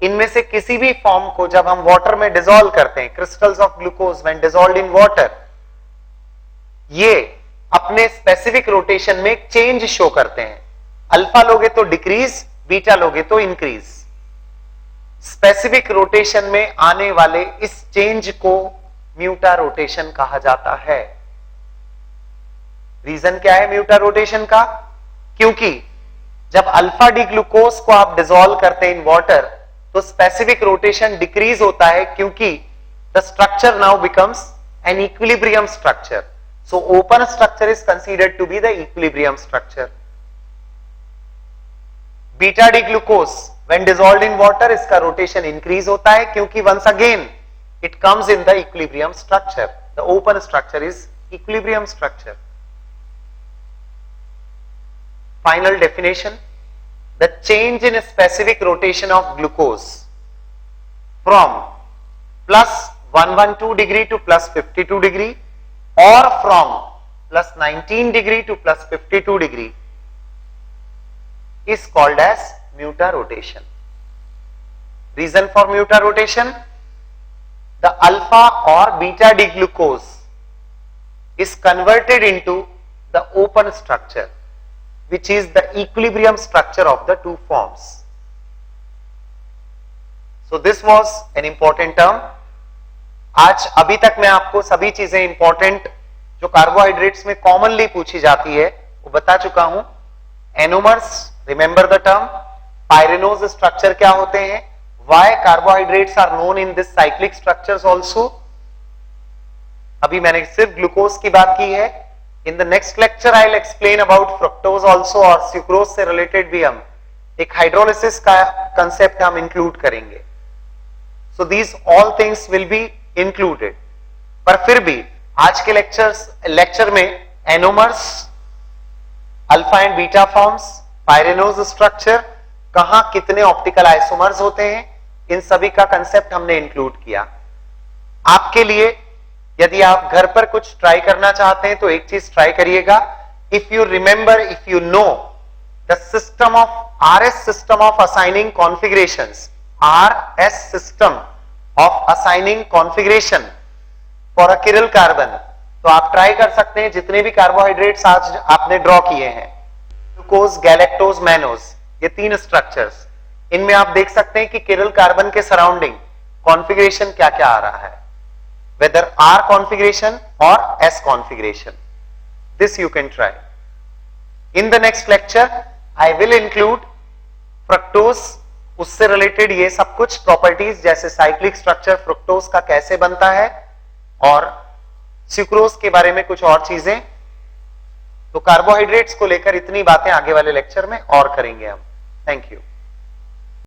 इनमें से किसी भी फॉर्म को जब हम वाटर में डिसॉल्व करते हैं, crystals of glucose when dissolved in water, ये अपने स्पेसिफिक रोटेशन में चेंज शो करते हैं। अल्फा लोगे तो डिक्रीज, बीटा लोगे तो इंक्रीज। स्पेसिफिक रोटेशन में आने वाले इस चेंज को म्यूटा रोटेशन कहा जाता है। रीजन क्या है म्यूटा रोटेशन का? क्योंकि जब अल्फा डी ग्लूकोज को आप डिसॉल्व करते हैं इन वाटर, तो स्पेसिफिक रोटेशन डिक्रीज होता है, क्योंकि the structure now becomes an equilibrium structure. So open structure is considered to be the equilibrium structure. Beta D glucose when dissolved in water, इसका रोटेशन इंक्रीज होता है, क्योंकि once again it comes in the equilibrium structure. The open structure is equilibrium structure. Final definition: the change in a specific rotation of glucose from plus 112 degree to plus 52 degree, or from plus 19 degree to plus 52 degree is called as muta rotation. Reason for muta rotation: the alpha or beta D glucose is converted into the open structure, which is the equilibrium structure of the two forms. So this was an important term. आज अभी तक मैं आपको सभी चीजें इंपॉर्टेंट जो कार्बोहाइड्रेट्स में कॉमनली पूछी जाती है वो बता चुका हूं। Anomers, remember the term. Pyranose structure क्या होते हैं? Why carbohydrates are known in this cyclic structures also. अभी मैंने सिर्फ ग्लूकोज की बात की है। In the next lecture I will explain about fructose also, और सुक्रोज से रिलेटेड भी हम एक हाइड्रोलिसिस का कंसेप्ट हम इंक्लूड करेंगे। So these all things will be included. पर फिर भी आज के लेक्चर में anomers, alpha and beta forms, pyranose structure, कहां कितने ऑप्टिकल आइसोमर्स होते हैं, इन सभी का कंसेप्ट हमने इंक्लूड किया। आपके लिए यदि आप घर पर कुछ ट्राई करना चाहते हैं तो एक चीज ट्राई करिएगा। If you remember, if you know the system of RS system of assigning configurations, RS system of assigning configuration for a किरल carbon, तो आप ट्राई कर सकते हैं जितने भी कार्बोहाइड्रेट्स आज आपने ड्रॉ किए हैं, ग्लूकोज, गैलेक्टोज, मैनोज, ये 3 स्ट्रक्चर्स, इनमें आप देख सकते हैं कि किरल कार्बन के सराउंडिंग कॉन्फ़िगरेशन क्या क्या आ रहा है, whether R configuration or S configuration. This you can try. In the next lecture, I will include fructose, उससे रिलेटेड ये सब कुछ प्रॉपर्टीज जैसे साइक्लिक स्ट्रक्चर फ्रुक्टोज का कैसे बनता है और सुक्रोज के बारे में कुछ और चीजें। तो कार्बोहाइड्रेट्स को लेकर इतनी बातें आगे वाले लेक्चर में और करेंगे हम। Thank you.